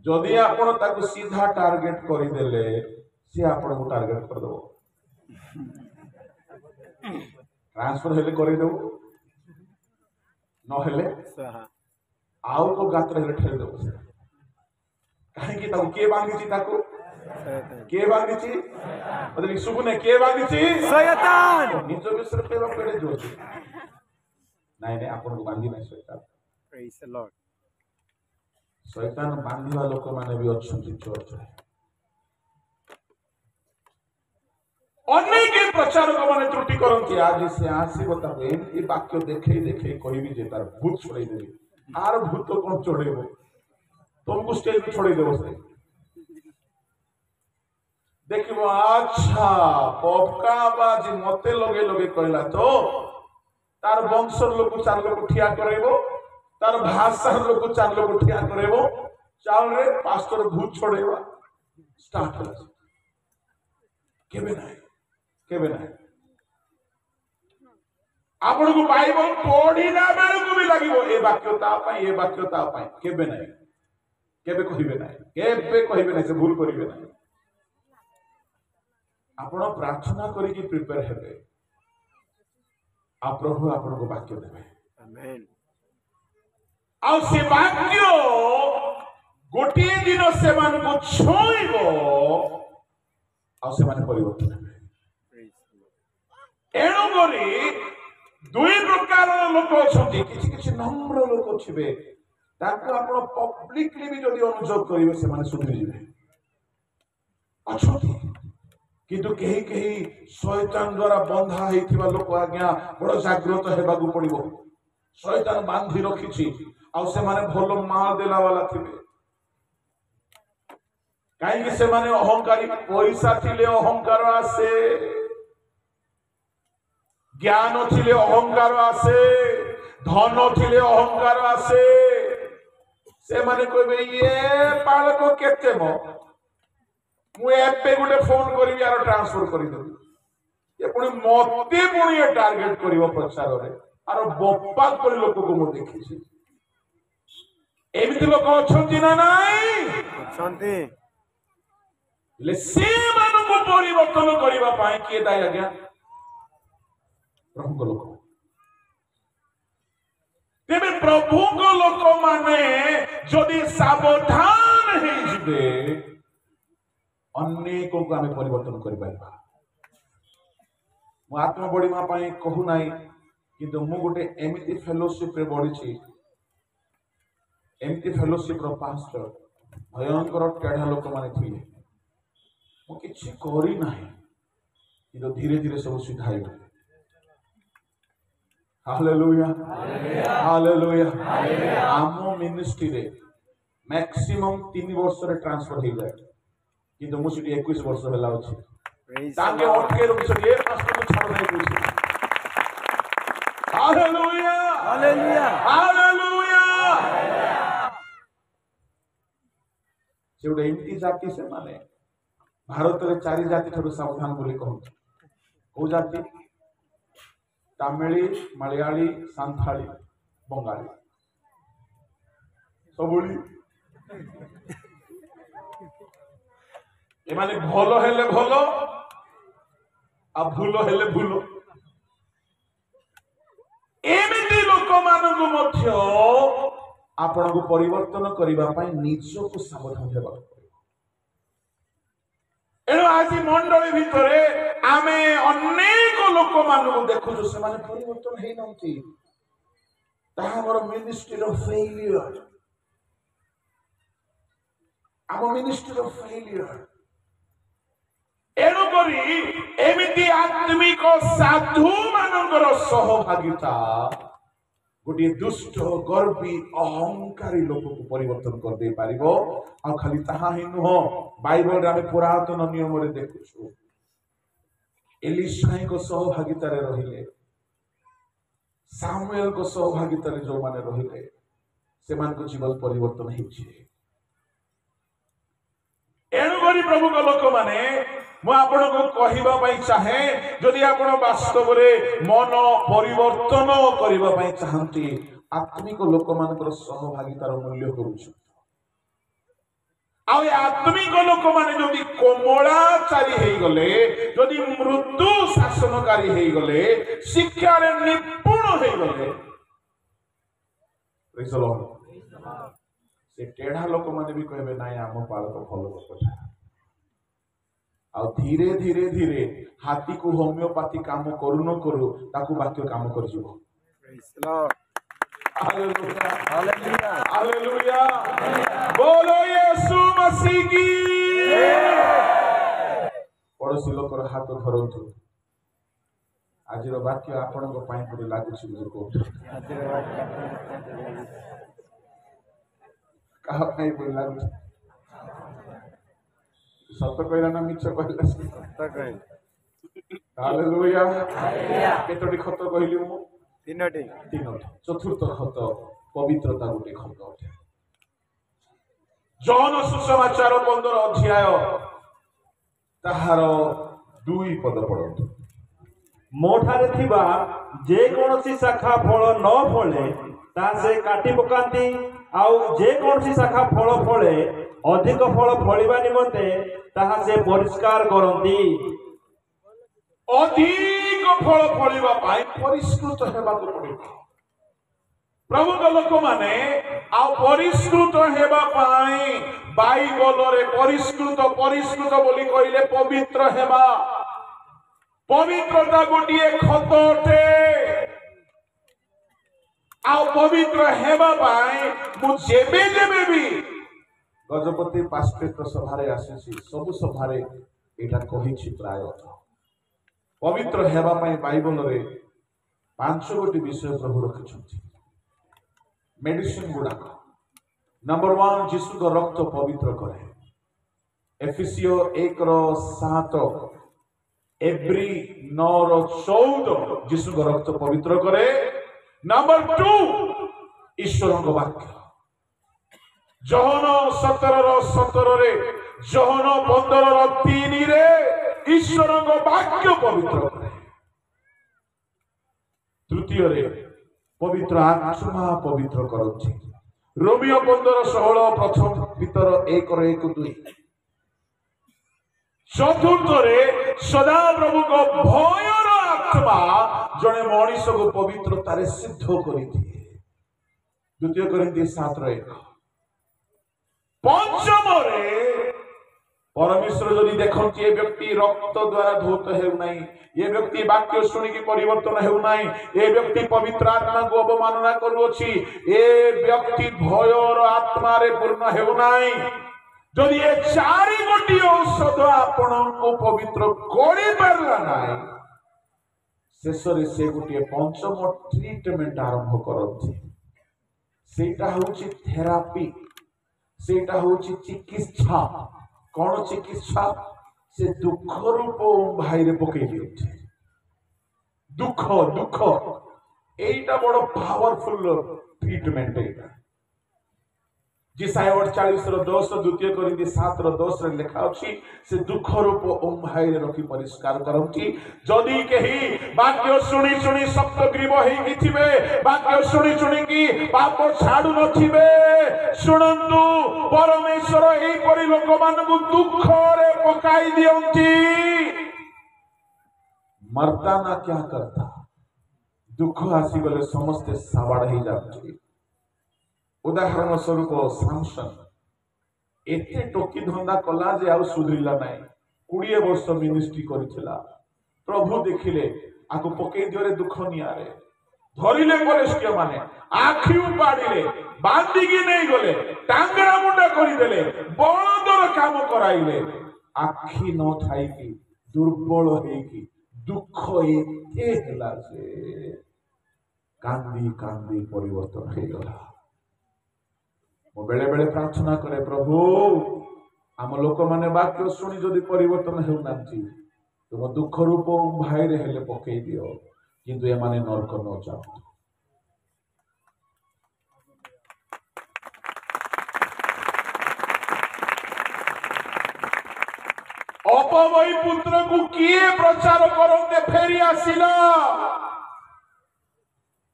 जदि आपण ताको सीधा टारगेट करि देले से आपण को टारगेट कर दो ट्रांसफर हेले करि दो न हेले ଆଉ କୋ ଗାତରେ ହେଲେ ଠେଲି ଦେବ ସେ କାହିଁକି ତାକୁ କିଏ ବାନ୍ଧିଛି ତାକୁ କିଏ ବାନ୍ଧିଛି ମତେ ଶୁଭୁନି କିଏ ବାନ୍ଧିଛି Satan! ନିଜ ବିଷୟରେ କହିବା କେଡ଼େ ଜୋର ନାଇଁ ନାଇଁ ଆପଣଙ୍କୁ ବାନ୍ଧି ନାହିଁ Shaitaan Praise the Lord. Shaitaan ବାନ୍ଧିବା ଲୋକମାନେ ବି ଅଛନ୍ତି ଚର୍ଚ୍ଚରେ ଅନେକ ପ୍ରଚାରକ ମାନେ ତ୍ରୁଟି କରନ୍ତି ଆଜି ସେ ଆସିବ ତାକୁ ଏମିତି ବାକ୍ୟ ଦେଖେଇ ଦେଖେଇ କହିବି ଯେ ତାର ଭୂତ ଛଡେଇଦେବି ଆର ଭୂତ କଣ ଚଢେଇବ ତମକୁ ଷ୍ଟେଜ ଛଡେଇଦେବ ସେ ଦେଖିବ ଆଚ୍ଛା ପକା ବାଜି ମତେ ଲଗେଇ ଲଗେଇ କହିଲା ତ ତାର ବଂଶର ଲୋକ 4 ଲୋକ ଠିଆ କରାଇବ ତାର ଭାଷାର ଲୋକ 4 ଲୋକ ଠିଆ କରାଇବ ଚାଉଳରେ ପାଷ୍ଟର ଭୂତ ଛଡେଇବା ଷ୍ଟାର୍ଟ ହେଲା କେବେ ନାହିଁ କେବେ ନାହିଁ ଆପଣଙ୍କୁ ବାଇବଲ ପଢିଲା ବେଳକୁ ବି ଲାଗିବ ଏ ବାକ୍ୟ ତା ପାଇଁ ଏ ବାକ୍ୟ ତା ପାଇଁ କେବେ ନାହିଁ କେବେ କହିବେ ନାହିଁ ସେ ଭୁଲ କରିବେ ନାହିଁ ଆପଣ ପ୍ରାର୍ଥନା କରିକି ପ୍ରିପେୟାର ହେବେ ଆଉ ପ୍ରଭୁ ଆପଣଙ୍କୁ ବାକ୍ୟ ଦେବେ Amen. ଆଉ ସେ ବାକ୍ୟ ଗୋଟିଏ ଦିନ ସେମାନଙ୍କୁ ଛୁଇଁବ ଆଉ ସେମାନେ ପରିବର୍ତ୍ତନ ହେବେ Praise the Lord. ଏଣୁକରି 2 ପ୍ରକାରର ଲୋକ ଅଛନ୍ତି କିଛି କିଛି ନମ୍ର ଲୋକ ଥିବେ ତାଙ୍କୁ ଆପଣ ପବ୍ଲିକଲି ବି ଯଦି ଅନୁଯୋଗ କରିବେ ସେମାନେ ସୁଧରିଯିବେ ଅଛନ୍ତି କିନ୍ତୁ କେହି କେହି ଶୈତାନ ଦ୍ୱାରା ବନ୍ଧା ହେଇଥିବା ଲୋକ ଆଜ୍ଞା ବଡ ଜାଗ୍ରତ ହେବାକୁ ପଡିବ ଶୈତାନ ବାନ୍ଧି ରଖିଛି ଆଉ ସେମାନେ ଭଲ ମାଳ ଦେଲା ବାଲା ଥିବେ କାହିଁକି ସେମାନେ ଅହଙ୍କାରୀ ପଇସା ଥିଲେ ଅହଙ୍କାର ଆସେ ଜ୍ଞାନ ଥିଲେ ଅହଙ୍କାର ଆସେ ଧନ ଥିଲେ ଅହଙ୍କାର ଆସେ ସେମାନେ କହିବେ ଇଏ ବାଳକ କେତେ ମୋ ମୁଁ ଏବେ ଗୋଟେ ଫୋନ କରିବି ଆର ଟ୍ରାନ୍ସଫର କରିଦେବି ଏ ପୁଣି ମତେ ପୁଣି ଟାର୍ଗେଟ କରିବ ପ୍ରଚାରରେ ଆର ବୋପା କରି ଲୋକକୁ ମୁଁ ଦେଖିଛି ଏମିତି ଲୋକ ଅଛନ୍ତି ନା ନାଇଁ Shanti. ହେଲେ ସେମାନଙ୍କୁ ପରିବର୍ତ୍ତନ କରିବା ପାଇଁ କିଏ ଦାୟୀ ଆଜ୍ଞା ପ୍ରଭୁଙ୍କ ଲୋକ ତେବେ ପ୍ରଭୁଙ୍କ ଲୋକମାନେ ଯଦି ସାବଧାନ ହେଇଯିବେ ଅନେକଙ୍କୁ ଆମେ ପରିବର୍ତ୍ତନ କରିପାରିବା ମୁଁ ଆତ୍ମବଡ଼ିମା ପାଇଁ କହୁନାହିଁ କିନ୍ତୁ ମୁଁ ଗୋଟେ ଏମିତି ଫେଲୋସିପରେ ବଢିଛି ଏମିତି ଫେଲୋସିପର ପାଷ୍ଟର ଭୟଙ୍କର ଟେଢା ଲୋକମାନେ ଥିଲେ ମୁଁ କିଛି କରିନାହିଁ କିନ୍ତୁ ଧୀରେ ଧୀରେ ସବୁ ସିଧା ହେଇଗଲେ ହାଲେଲୁୟା ହାଲେଲୁୟା ଆମ ମିନିଷ୍ଟ୍ରିରେ ମ୍ୟାକ୍ସିମମ୍ 3 ବର୍ଷରେ ଟ୍ରାନ୍ସଫର ହେଇଯାଏ କିନ୍ତୁ ମୁଁ ସେଠି 21 ବର୍ଷ ହେଲା ଅଛି Praise the ତାଙ୍କେ Lord. ଅଟକେ ରଖୁଛନ୍ତି ଏ ପାଷ୍ଟରକୁ ଛାଡ଼ ନାହିଁ କହୁଛି ହାଲେଲୁୟା Hallelujah. ହାଲେଲୁୟା ସେ ଗୋଟେ ଏମିତି ଜାତି ସେମାନେ ଭାରତରେ 4 ଜାତି ଠାରୁ ସାବଧାନ ବୋଲି କହନ୍ତି କୋଉ ଜାତି ତାମିଲି ମାଳୟାଳି ସାନ୍ଥାଳି ବଙ୍ଗାଳୀ ସବୁଳି ଏମାନେ ଭଲ ହେଲେ ଭଲ ଆଉ ଭୁଲ ହେଲେ ଭୁଲ ଏମିତି ଲୋକମାନଙ୍କୁ ମଧ୍ୟ ଆପଣଙ୍କୁ ପରିବର୍ତ୍ତନ କରିବା ପାଇଁ ନିଜକୁ ସାବଧାନ ହେବାକୁ ପଡ଼ିବ ଏଣୁ ଆଜି ମଣ୍ଡଳୀ ଭିତରେ ଆମେ ଅନେକ ଲୋକମାନଙ୍କୁ ଦେଖୁଛୁ ସେମାନେ ପରିବର୍ତ୍ତନ ହେଇନାହାନ୍ତି ତାହା ଆମର ମିନିଷ୍ଟ୍ରିର ଫେଲିୟର ଆମ ମିନିଷ୍ଟ୍ରିର ଫେଲିୟର ଏଣୁକରି ଏମିତି ଆତ୍ମିକ ସାଧୁ ମାନଙ୍କର ସହଭାଗିତା ଗୋଟିଏ ଦୁଷ୍ଟ ଗର୍ବୀ ଅହଙ୍କାରୀ ଲୋକକୁ ପରିବର୍ତ୍ତନ କରିଦେଇ ପାରିବ ଆଉ ଖାଲି ତାହା ହିଁ ନୁହଁ ବାଇବଲରେ ଆମେ ପୁରାତନ ନିୟମରେ ଦେଖୁଛୁ ଏଲିଶାଙ୍କ ସହଭାଗିତାରେ ରହିଲେ ସାମୁଏଲଙ୍କ ସହଭାଗିତାରେ ଯୋଉମାନେ ରହିଲେ ସେମାନଙ୍କ ଜୀବନ ପରିବର୍ତ୍ତନ ହେଇଛି ଏଣୁକରି ପ୍ରଭୁଙ୍କ ଲୋକମାନେ ମୁଁ ଆପଣଙ୍କୁ କହିବା ପାଇଁ ଚାହେଁ ଯଦି ଆପଣ ବାସ୍ତବରେ ମନ ପରିବର୍ତ୍ତନ କରିବା ପାଇଁ ଚାହାନ୍ତି ଆତ୍ମିକ ଲୋକମାନଙ୍କର ସହଭାଗିତାର ମୂଲ୍ୟ କରୁଛନ୍ତି ଆଉ ଏ ଆତ୍ମିକ ଲୋକମାନେ ଯଦି କୋମଳାଚାରୀ ହେଇଗଲେ ଯଦି ମୃଦୁ ଶାସନକାରୀ ହେଇଗଲେ ଶିକ୍ଷାରେ ନିପୁଣ ହେଇଗଲେ Praise the Lord. से टेढ़ा लोक मैंने भी कहबे नाई आम पाल तो भल लोकटा आ धीरे धीरे धीरे हाथी को होमियोपैथी काम करू न करू ताकू वाक्य काम कर जीवो Praise the Lord. Hallelujah Hallelujah. Hallelujah बोलो यीशु मसीह की पड़ोसी लोकर हाथ धरतु आज वाक्य आपण लागू लागू सत कहला ना मिछ कहला Second. हालेलुया केतोटी खत कहली मु Trinity. तीनोटी चतुर्थ खत पवित्रता गोटे खत अटे जौन सुसमाचार 15 अध्याय ताहार 2 पद पढ़तु मोठारे थिबा जे कोनसी शाखा फल न फले ता से काटी पकांती आउ जे कोनसी शाखा फल फले अधिक फल फलिबा निमंते ताहा से परिष्कार करंती अधिक फल फलिबा पाई परिष्कृत हेबाक पड़िबो प्रभु लोक माने आ परिष्कृत हेबा पाई बाइबल रे परिष्कृत परिष्कृत बोली कहिले पवित्र हेबा पवित्रता गोटे खत अटे आ पवित्र हेबा पाई मु जेबे जेबे भी गजपति पास्पेट सभारे आसीछि सब सभारे एटा कहिछि प्राय पवित्र हेबा पाई बाइबल रे 5 गोटी विषय प्रभु रखिछथि मेडिसिन गुडाक नंबर 1 यीशु का रक्त पवित्र करे एफिसियो 1:7 एवरी 9:14 यीशु का रक्त पवित्र करे नंबर 2 ईश्वर का वाक्य जहन 17:17 रे जहन 15:3 रे ईश्वर का वाक्य पवित्र करे तृतीय रे पवित्र आत्मा पवित्र करछि रोमियो 15:16 प्रथम भीतर 1:1-2 चतुर्थ रे सदा प्रभु को भयर आत्मा जने मनीष को पवित्रता रे सिद्ध करि दिए द्वितीय कोरिन्थी 7:1 पंचम रे परमेश्वर जदि देखंती ए व्यक्ति रक्त द्वारा धौत हेउ नाही ये व्यक्ति वाक्य सुनी की परिवर्तन हेउ नाही ए व्यक्ति पवित्र आत्मा को अवमानना करूछि ए व्यक्ति भयर आत्मा रे पूर्ण हेउ नाही जदि ए चारि गोटी औषध आपण को पवित्र करि परला नाही शेषरे से गोटी पंचम ट्रीटमेंट आरंभ करथि सेटा होछि थेरापी सेटा होछि चिकित्सा कौन चिकित्सा से दुख रूप भाई रे पकई दिए दुख दुख एटा बड़ पावरफुल ट्रीटमेंट एटा जिसाया 48:10 द्वितीय कोरिन्थी 7:10 रे लिखा अछि से दुख रूप ओम भाई रे रखी परिष्कार करंती जदी केही वाक्य सुनी सुनी सप्त ग्रीव हेई किथिबे वाक्य सुनी सुनी की पाप छाडु नथिबे सुनंतु परमेश्वर एई परि लोक मानकु दुख रे पकाई दियंती मरता ना क्या करता दुख आसी गले समस्त साबाड़ ही जाती उदाहरण स्वरूप सामसन एते टोकी धंदा कला जे आउ सुधरिला नाही 20 वर्ष मिनिस्ट्री करिथिला प्रभु देखिले आको पकेई दियोरे दुख नियारे धरिले कलेस्टिया माने आखी उपाड़िले बांधी की नहीं गले टांगरा मुंडा करि देले बळदर काम कराइले आखी न थाई की दुर्बल हेई की दुख एते हला जे कांदी कांदी परिवर्तन हे गला बेले बेले प्रार्थना करे प्रभु आम लोक माने वाक्य सुनी जदि परिवर्तन हेउ नांती तुम दुख रूप भाई रे हेले पकई दियो किंतु ए माने नरक न जाओ अपवई पुत्र को किए प्रचार करते फेरी आसिला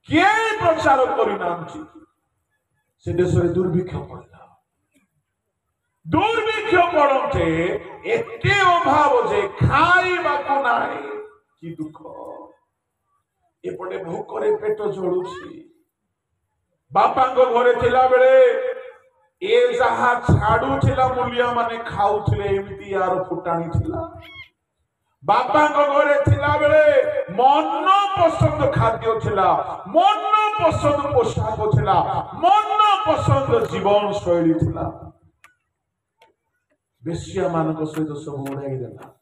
किए प्रचार करि नांती से देश में दुर्भिक्ष पड़ला दुर्भिक्ष पड़ते एते अभाव जे खाइबा को नाही कि दुख एपटे भोकरे पेट जळुछि बापा को घरे थिला बेले ए जहा छाड़ू थिला मूलिया माने खाऊ थिले एमती यार फुटाणी थिला बापा को घरे थिला बेले मन पसंद खाद्य थिला मन पसंद पोशाक थिला मन पसंद जीवन शैली थिला बेसिया मान सहित सब उड़ाई देला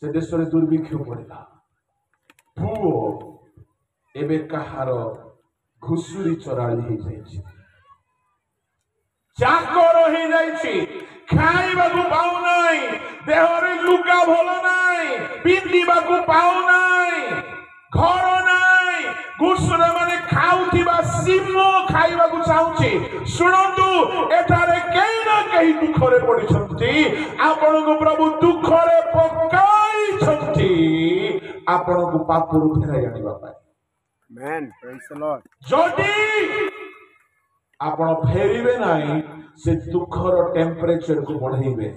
से देश में दुर्भिक्ष पड़ा पुओ एबे कहार घुसुरी चराली हो जाइए चाकर हो जाइए खाइबा को पाऊ नहीं देहरे लुगा भल नहीं पिंधिबा को पाऊ नहीं घर नहीं घुसुर माने खाउथिबा सिम खाइबा को चाहूची सुनंतु एठारे कहीं ना कहीं दुखरे पड़िछंती आपण को प्रभु दुखरे पकाई छंती आपण को पापरु फेराई आनिबा पाए Amen. Praise the Lord. जदि आपण फेरिबे नहीं से दुखर टेम्परेचर को बढ़ाइबे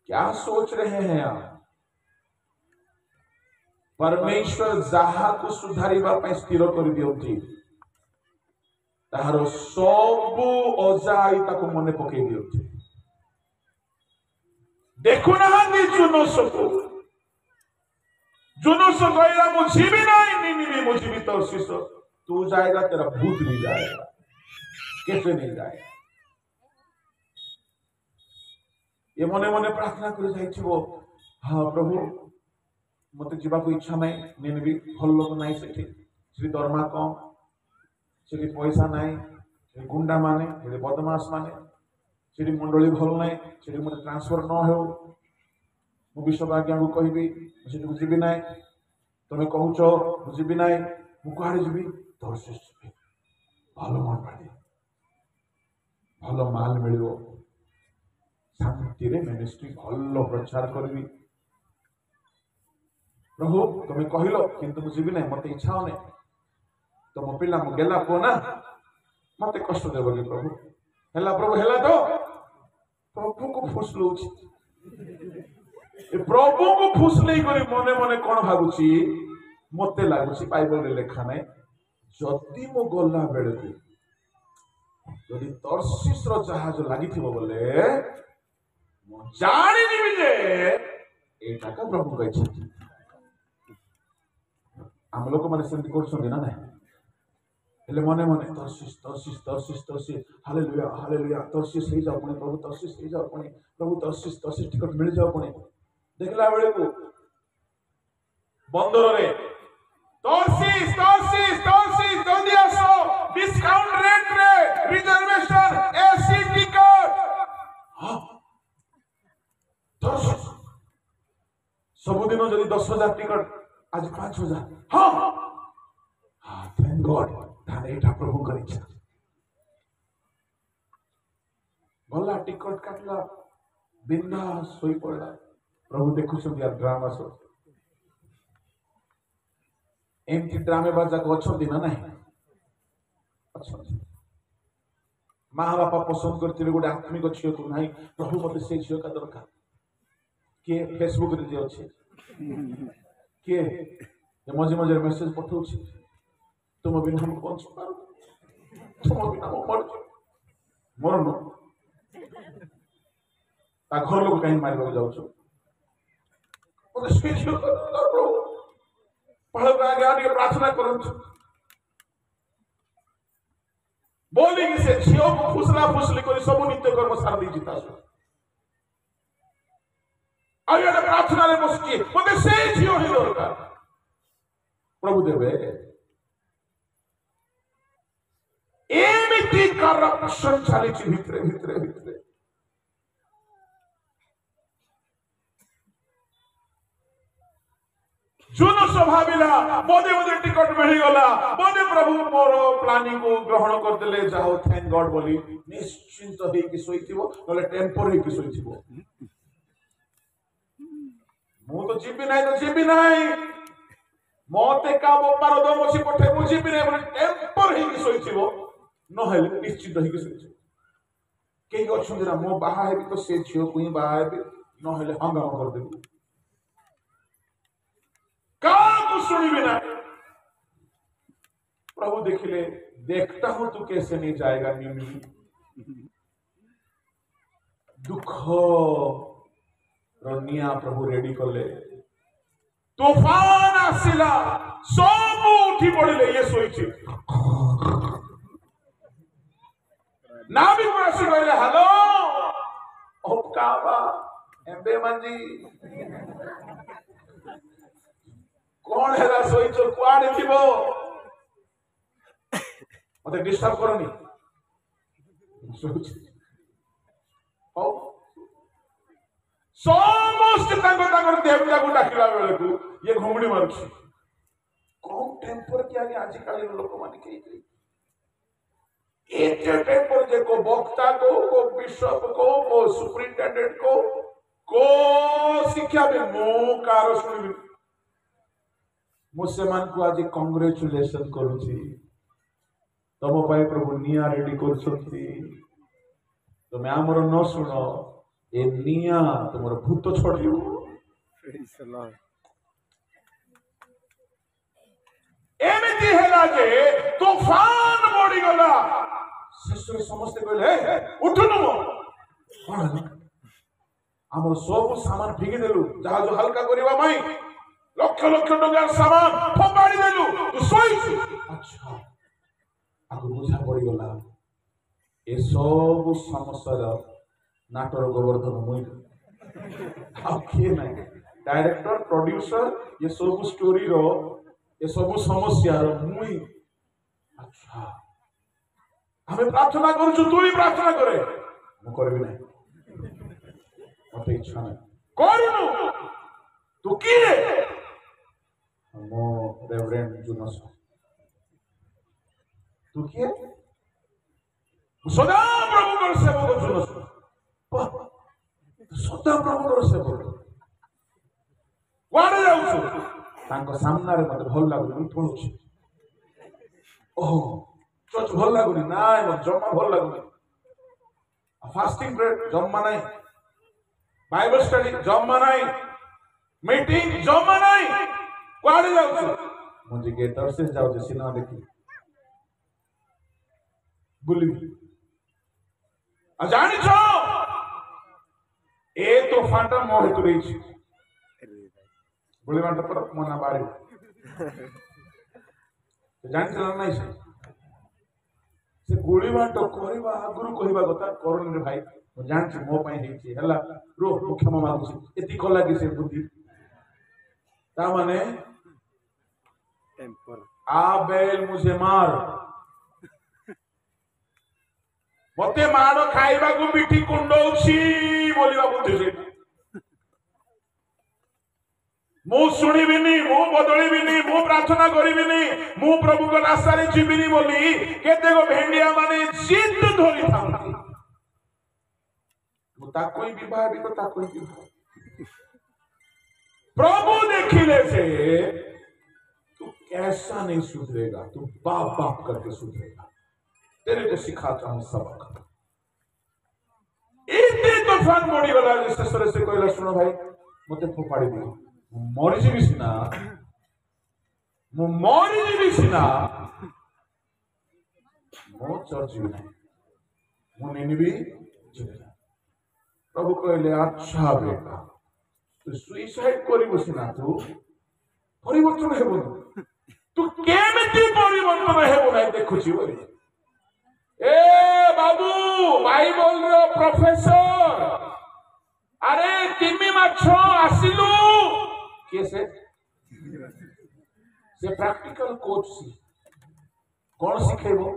क्या सोच रहे हैं आप परमेश्वर जहा को सुधारिबा पय स्थिर कर दियंती ताहार सब अजाई ताको मने पकई दियंती देखु नहांती जुनूस कहला मुझे भी नहीं मुझे भी तो शिश तू जाएगा तेरा भूत भी जाएगा कैसे नहीं जाएगा ये मने मने प्रार्थना कर जाइछो हाँ प्रभु मते जीवा को इच्छा नहीं नेन भी भल लोक नहीं सेठी दरमा कम से पैसा नहीं से गुंडा माने से बदमाश माने से मंडली भल नहीं से मत ट्रांसफर न हो मु विश्व आज्ञा को कहबी मुझे जीवी ना तुम्हें कहूच जीवी ना मुझे जीवी दर्शी जीवी भल मंडली भल माल मिल शांति मिनिस्ट्री भल प्रचार करी प्रभु तुम्हें कहल कि जीवी ना मत इच्छा होने तो मो पिला गेला पुओ ना मत कष्ट देव कि प्रभु है प्रभु है तो प्रभु को फुसलौ प्रभु को फुसले मने मने कौन भावुची मत लगुच बाइबल रे लेखा ना जदि मो गला बेले को जदि तर्शीस रो जहाज लागि बोले जानी जीवी जे एटा का प्रभु कहि आम लोक मैंने सेमती कर ना ना मने मने तर्शीस तर्शीस तर्शीस तर्शीस हालेलुया तर्शीस हो जाओ पुणी प्रभु तर्शीस हो जाओ पुणी प्रभु तर्शीस तर्शीस टिकट मिल जाओ पुणी देखला बेले को बंदर रे तर्शीस तर्शीस तर्शीस जल्दी आसो डिस्काउंट रेट रे रिजर्वेशन एसी टिकट हां तर्शीस सब दिन जदी 10,000 टिकट आज 5,000 हां हां थैंक गॉड थाने एटा प्रभु करिछा गला टिकट काटला बिंदा सोई पड़ला प्रभु देखु यार ड्रामा सब एमती ड्रामेबाज जाक अच्छी ना ना अच्छा माँ बापा पसंद करते गोटे आत्मिक झील को ना प्रभु मत से झील का दरकार किए फेसबुक रे अच्छे किए मझे मझे मेसेज पठाऊ तुम बिना हम बंच पार तुम बिना मर मरन घर लोग कहीं मार जाऊ आगे प्रार्थना कर बोली कि से झील को फुसला फुसली कर सब नित्य कर्म सार दी जीता प्रार्थना बसुची मत से झील ही दरकार प्रभु देवे एमिति करप्शन चली भितरे भितरे भितरे जुन स्वभाविला मोदे मोदे टिकट मिलगला मोदे प्रभु मोर प्लानिंग को ग्रहण करदेले जाओ थैंक गॉड बोली निश्चिंत हे कि सोइथिबो नले टेम्पर हे कि सोइथिबो मु तो जीबी नाही मते का बोपार दमसी पठे मु जीबी नाही बोले टेम्पर हे कि सोइथिबो न हेले निश्चिंत हे कि सोइथिबो केही अछन जरा मो बाहा हेबी तो से झियो कुई बाहा हेबी न हेले हंगामा कर देबी का को सुनिबे ना प्रभु देखिले देखता हूं तू कैसे नहीं जाएगा निमी दुख रनिया प्रभु रेडी कले तूफान आसिला सब उठी पड़िले ये सोईचे नाविक आसी कहले हेलो ओ काबा एबे मंजी कौन है सोईच कुआड़े थिबो मते डिस्टर्ब करनी समस्त देवता को डाकिला बेले को ये घुमड़ी मारुछि कौन टेम्पर कि आगे आजिकाली लोक माने के एते टेम्पर जे को वक्ता को बिशप को सुपरिटेंडेंट को शिक्षा में मो कार सुनिबि मुसलमान को आज कांग्रेचुलेशन करूछि तम पाई प्रभु निया रेडी करछथि तमे हमर न सुनो ए निया तुमर भूत छोड़ियो Praise the Lord. एमिति हेला जे तूफान बड़ी गला शिष्य समस्त कहले हे उठनु कोन हमर सब सामान फिगी देलु जहाज हल्का करिवा माई लक्ष लक्ष टंकार सामान फबाड़ी देलु तू सोई अच्छा आगु बुझा पड़ी गला ए सब समस्या नाटर गोवर्धन मुई आ के नहीं डायरेक्टर प्रोड्यूसर ये सब स्टोरी रो ये सब समस्या रो मुई अच्छा हमें प्रार्थना करू तू ही प्रार्थना करे मु करबी नहीं मते इच्छा नहीं करूनु तू किए मो रेवरेंड जुनस तू किए सदा प्रभु कर सेवक जुनस सदा प्रभु कर सेवक कुआडे जाउछु तांको सामना रे मते भल लागुनी पळुछि ओह चर्च भल लागुनी नाय म जम्मा भल लागुनी फास्टिंग ब्रेड जम्मा नाही बाइबल स्टडी जम्मा नाही मीटिंग जम्मा नाही कुआडे जाउछु मुझे के तरसे जाउ जे सिनेमा देखि बुली आ जानि छो ए तो फाटा मोह तो रही बुली बांट पर मना बारी जानि चला नाही से गुली बांट करबा आगुरु कहिबा कथा करन रे भाई मु जानछि मो पई हेछि हला रो मु क्षमा मागुछि एति कला कि से बुद्धि ता माने Temper. आबेल मुझे मार मते माड़ खाइबा को मिठी कुंडौछि बोलिबा बुद्धि से मु शुणिबिनी मु बदलिबिनी मु प्रार्थना करिबिनी मु प्रभु को रास्ता रे जीबिनी बोली केते को भेंडिया माने जिद धरि थांती मु ता कोई विवाह भी तो ता कोई विवाह प्रभु देखिले से तू कैसा नहीं सुधरेगा तू बाप बाप करके सुधरेगा तेरे को सिखाता हूं सबक इतने तूफान बड़ी गला जिससे सरे से कहला सुनो भाई मते फोपाड़ी दियो मरी जीवी सिना मु मरी जीवी सिना मो चर्च नहीं मु निनिबी प्रभु कहले अच्छा बेटा तू सुइसाइड करिबो सिना तू परिवर्तन हेबो तू केमिति परिवर्तन हेबो नाही देखुची बोली ए बाबू बाइबल रो प्रोफेसर अरे तिमी माछो आसिलु कैसे से प्रैक्टिकल कोच सी कौन सिखेबो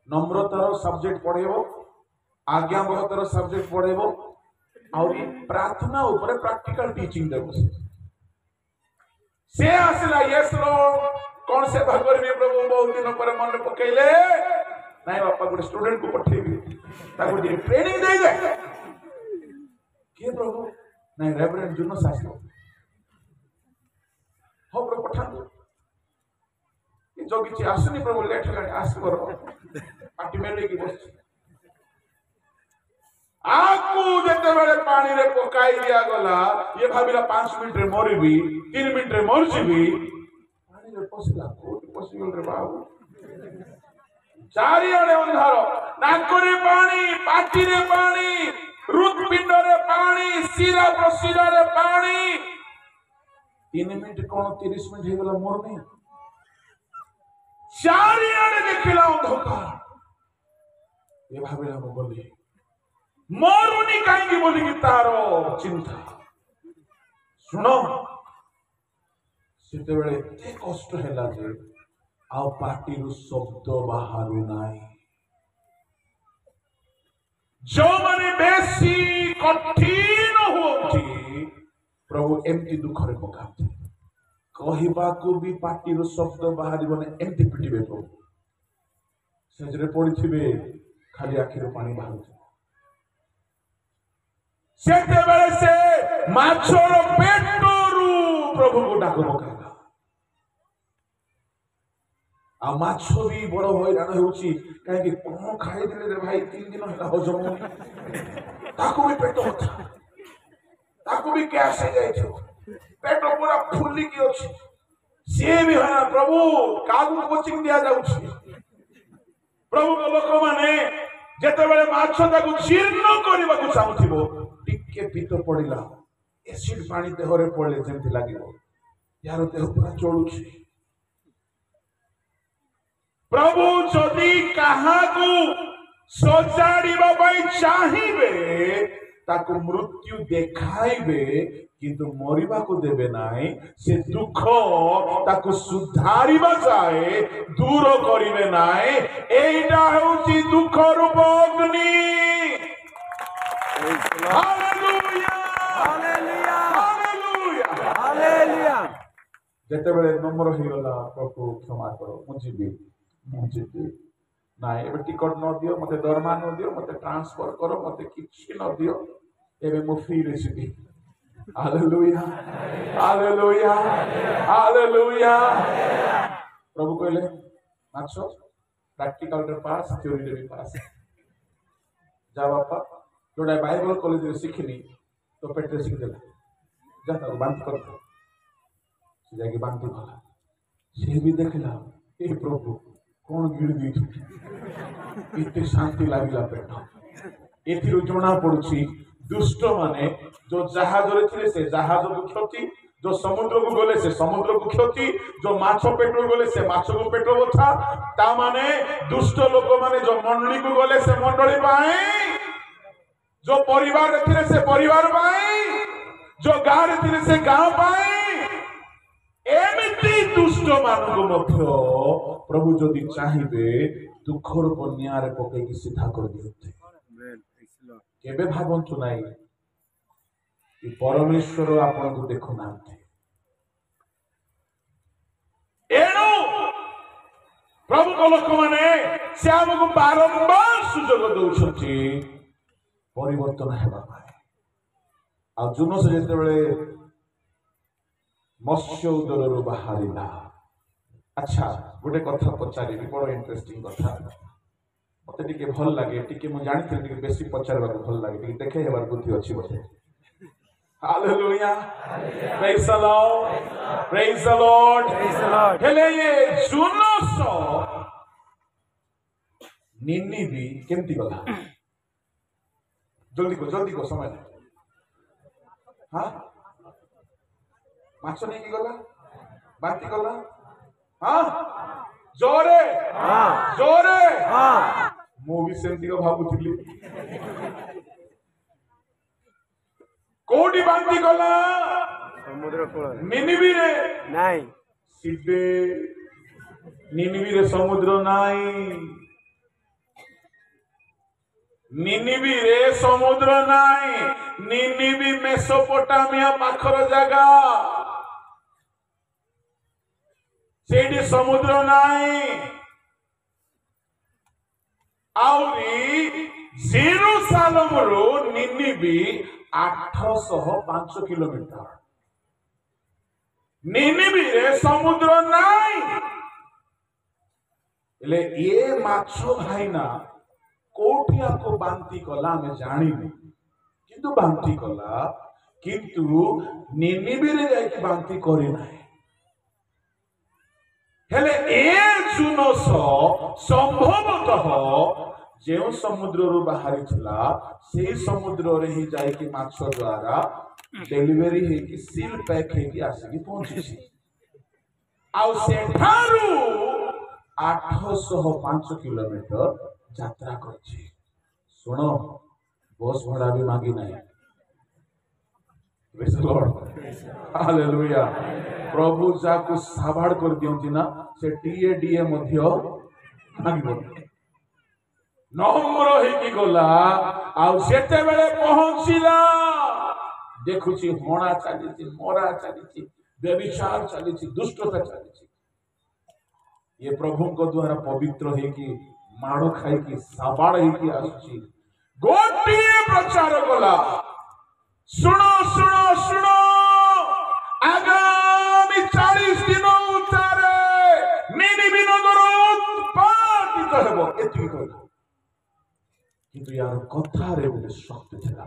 नम्रतार सब्जेक्ट पढ़ेबो आज्ञाबहतार सब्जेक्ट पढ़ेबो और प्रार्थना ऊपर प्रैक्टिकल टीचिंग देबो से आसिला यस लॉर्ड कौन से भागर में प्रभु बहुत दिन पर मन पकेले नहीं बापा गोटे स्टूडेंट को पठेबी ताको जे ट्रेनिंग दे दे के प्रभु नहीं रेवरेंड जुनस आसिलो हो प्रभु पठान ये जो किछि आसुनी प्रभु लेट हेलानी आस करो पार्टी में लेके बस आकू जते बेले पानी रे पकाई दिया गला ये भाबिला 5 मिनिट रे मरिबी 3 मिनिट रे मरजिबी पानी रे पसला कोट ପଶିଗଲେ ବାବୁ ଚାରିଆଡେ ଅନ୍ଧାର ନାକରେ ପାଣି ପାଟିରେ ପାଣି ହୃଦପିଣ୍ଡରେ ପାଣି ଶିରା ପ୍ରଶିରାରେ ପାଣି 3 ମିନିଟ କଣ 30 ମିନିଟ ହେଇଗଲା ମୋର ନାହିଁ ଚାରିଆଡେ ଦେଖିଲା ଅନ୍ଧକାର ଏ ଭାବିଲା ମୁଁ ଗଲି ମରୁନି କାହିଁକି ବୋଲିକି ତାର ଚିନ୍ତା ଶୁଣ ସେତେବେଳେ ଏତେ କଷ୍ଟ ହେଲା ଯେ ଆଉ ପାଟିରୁ ଶବ୍ଦ ବାହାରୁ ନାହିଁ ଯୋଉମାନେ ବେଶୀ କଠିନ ହୁଅନ୍ତି ପ୍ରଭୁ ଏମିତି ଦୁଃଖରେ ପକାନ୍ତି କହିବାକୁ ବି ପାଟିରୁ ଶବ୍ଦ ବାହାରିବନି ଏମିତି ପିଟିବେ ପ୍ରଭୁ ସେଥିରେ ପଡିଥିବେ ଖାଲି ଆଖିରୁ ପାଣି ବାହାରୁଥିବ ସେତେବେଳେ ସେ ମାଛର ପେଟରୁ ପ୍ରଭୁଙ୍କୁ ଡାକ ପକାଇଲା ଆଉ ମାଛ ବି ବଡ ହଇରାଣ ହେଉଛି କାହିଁକି କଣ ଖାଇଦେଲେ ରେ ଭାଇ 3 ଦିନ ହେଲା ହଜମ ତାକୁ ବି ପେଟ କଥା ତାକୁ ବି ଗ୍ୟାସ ହେଇଯାଇଥିବ ପେଟ ପୁରା ଫୁଲିକି ଅଛି ସିଏ ବି ହଁ ପ୍ରଭୁ କାହାକୁ କୋଚିଂ ଦିଆଯାଉଛି ପ୍ରଭୁଙ୍କ ଲୋକମାନେ ଯେତେବେଳେ ମାଛ ତାକୁ ଜୀର୍ଣ୍ଣ କରିବାକୁ ଚାହୁଁଥିବ ଟିକେ ପିତ ପଡିଲା ଏସିଡ ପାଣି ଦେହରେ ପଡିଲେ ଯେମିତି ଲାଗିବ यार देह पूरा चलुछि प्रभु जदि काहाकू सजाड़िबा पई चाहिबे ताकू मृत्यु देखाइबे किंतु मरिबा को देबे नाही से दुख ताकू सुधारिबा जाए दूर करिवे नाही एइटा होउची दुख रूप अग्नि हालेलुया हालेलुया हालेलुया हालेलुया जेतेबेले नम्र हिगला प्रभु क्षमा करो मुझे ना एबे टिकट न दियो मते दरमा न दियो मते ट्रांसफर करो मते किछि न दियो एबे मु free recipe hallelujah hallelujah hallelujah प्रभु कहले माछो प्रैक्टिकल रे पास थ्योरी रे पास जा बापा जोड़ा बाइबल कॉलेज रे सिखनी तो पेटे सिख देला जा तो बंद कर से जाके बंद भला से भी देखला ए प्रभु कौन गिड़ दी इतने शांति लगिला पेट एथिरो जणा पड़ुछि दुष्ट माने जो जहाज रे थिले से जहाज को क्षति जो समुद्र को गले से समुद्र को क्षति जो माछ पेट को गले से माछ को पेट बथा ता माने दुष्ट लोक माने जो मंडली को गले से मंडली पाए जो परिवार रे थिले से परिवार पाए जो गांव रे थिले से गांव पाए एमिति दुष्ट मानक मध्य प्रभु जदि चाहिए दुखर बन्या रे पकई की सीधा कर दियते केबे भाबंतु नाही कि परमेश्वर आपन को देखु नांते एनु प्रभु को लोक माने से हमको बारंबार सुजोग दउछथि परिवर्तन हेबा पाए आ जुनो से जेतेबेले मत्स्य उदर बाहरिला अच्छा गोटे कथा पचारि बड़ इंटरेस्टिंग कथा मते टिके भल लागे टिके मु जानि टिके बेसी पचारबा भल लागे टिके देखे हेबार बुद्धि अछि बोले hallelujah praise the Lord praise the Lord हेले ये जुनोसो निन्निबी केमती गला जल्दी को समय हां माछ नहीं की गला बाती गला हां जोरे हां मु भी सेमती को भाबुथिली कोडी बांती गला समुद्र कूल निनिबी रे नहीं सिबे निनिबी रे समुद्र नाही निनिबी रे समुद्र नाही निनिबी मेसोपोटामिया पाखर जगह सेठी समुद्र नाही आउरी जेरूसालेम रो निनिबी 805 किलोमीटर निनिबी रे समुद्र नाही ले ये माछो भाईना कोठिया को बांती कला में जानिनी किंतु बांती कला किंतु निनिबी रे जाई बांती करे नाही हेले ए जुनस संभवतः जो समुद्र रु बाहरी थिला से समुद्र रे ही जाई कि माछ द्वारा डेलीवरी है कि सील पैक है कि आसी पहुंची छी आउ सेठारु 805 किलोमीटर यात्रा करछि सुनो बस भाड़ा भी मांगी नहीं प्रेज द लॉर्ड हालेलुया प्रभु जाको साबाड़ कर दियंती ना से डीए मध्य मांगिबो नम्र हेकी गला आउ सेते बेले पहुंचिला देखुची होना चलीची मोरा चलीची व्यभिचार चलीची दुष्टता चलीची ये प्रभु को द्वारा पवित्र है कि माड़ो खाई कि साबाड़ है कि आसुची गोटिए प्रचार कला सुनो सुनो सुनो आगामी 40 दिन उतारे निनिबी नगर उत्पादित हेबो एति कहला किंतु यार कथा रे बोले शक्ति थिला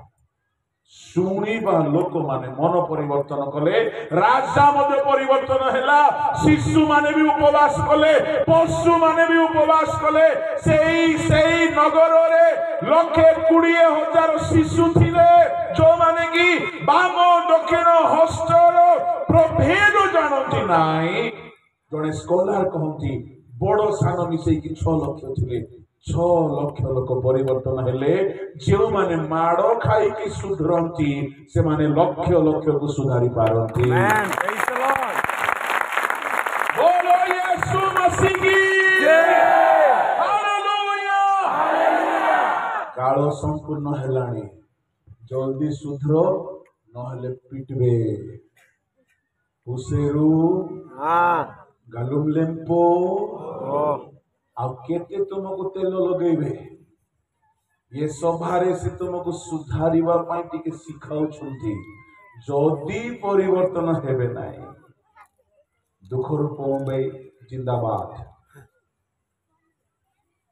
शुणिबा लोक माने मन परिवर्तन कले राजा मध्य परिवर्तन हैला शिशु माने भी उपवास कले पशु माने भी उपवास कले सेई नगर रे 1,20,000 शिशु थिले जो माने की बाम दक्षिण हस्तर प्रभेद जानती नाई जने स्कॉलर कहंती बड़ सान मिसई की 6 लाख थिले 6 लाख लोक परिवर्तन हेले जो माने माड़ो खाई की सुधरंती से माने लक्ष लक्ष को सुधारी पारंती बोलो यीशु मसीह की जय हालेलुया कालो संपूर्ण हेलानी जल्दी सुधरो नहले पिटबे हुसेरु गालुम लेम्पो आ केते तुमको तेल लगेबे ये सभारे से तुमको सुधारिबा पाई टिके सिखाउ छुंती जदी परिवर्तन हेबे नाही दुख रूप बे जिंदाबाद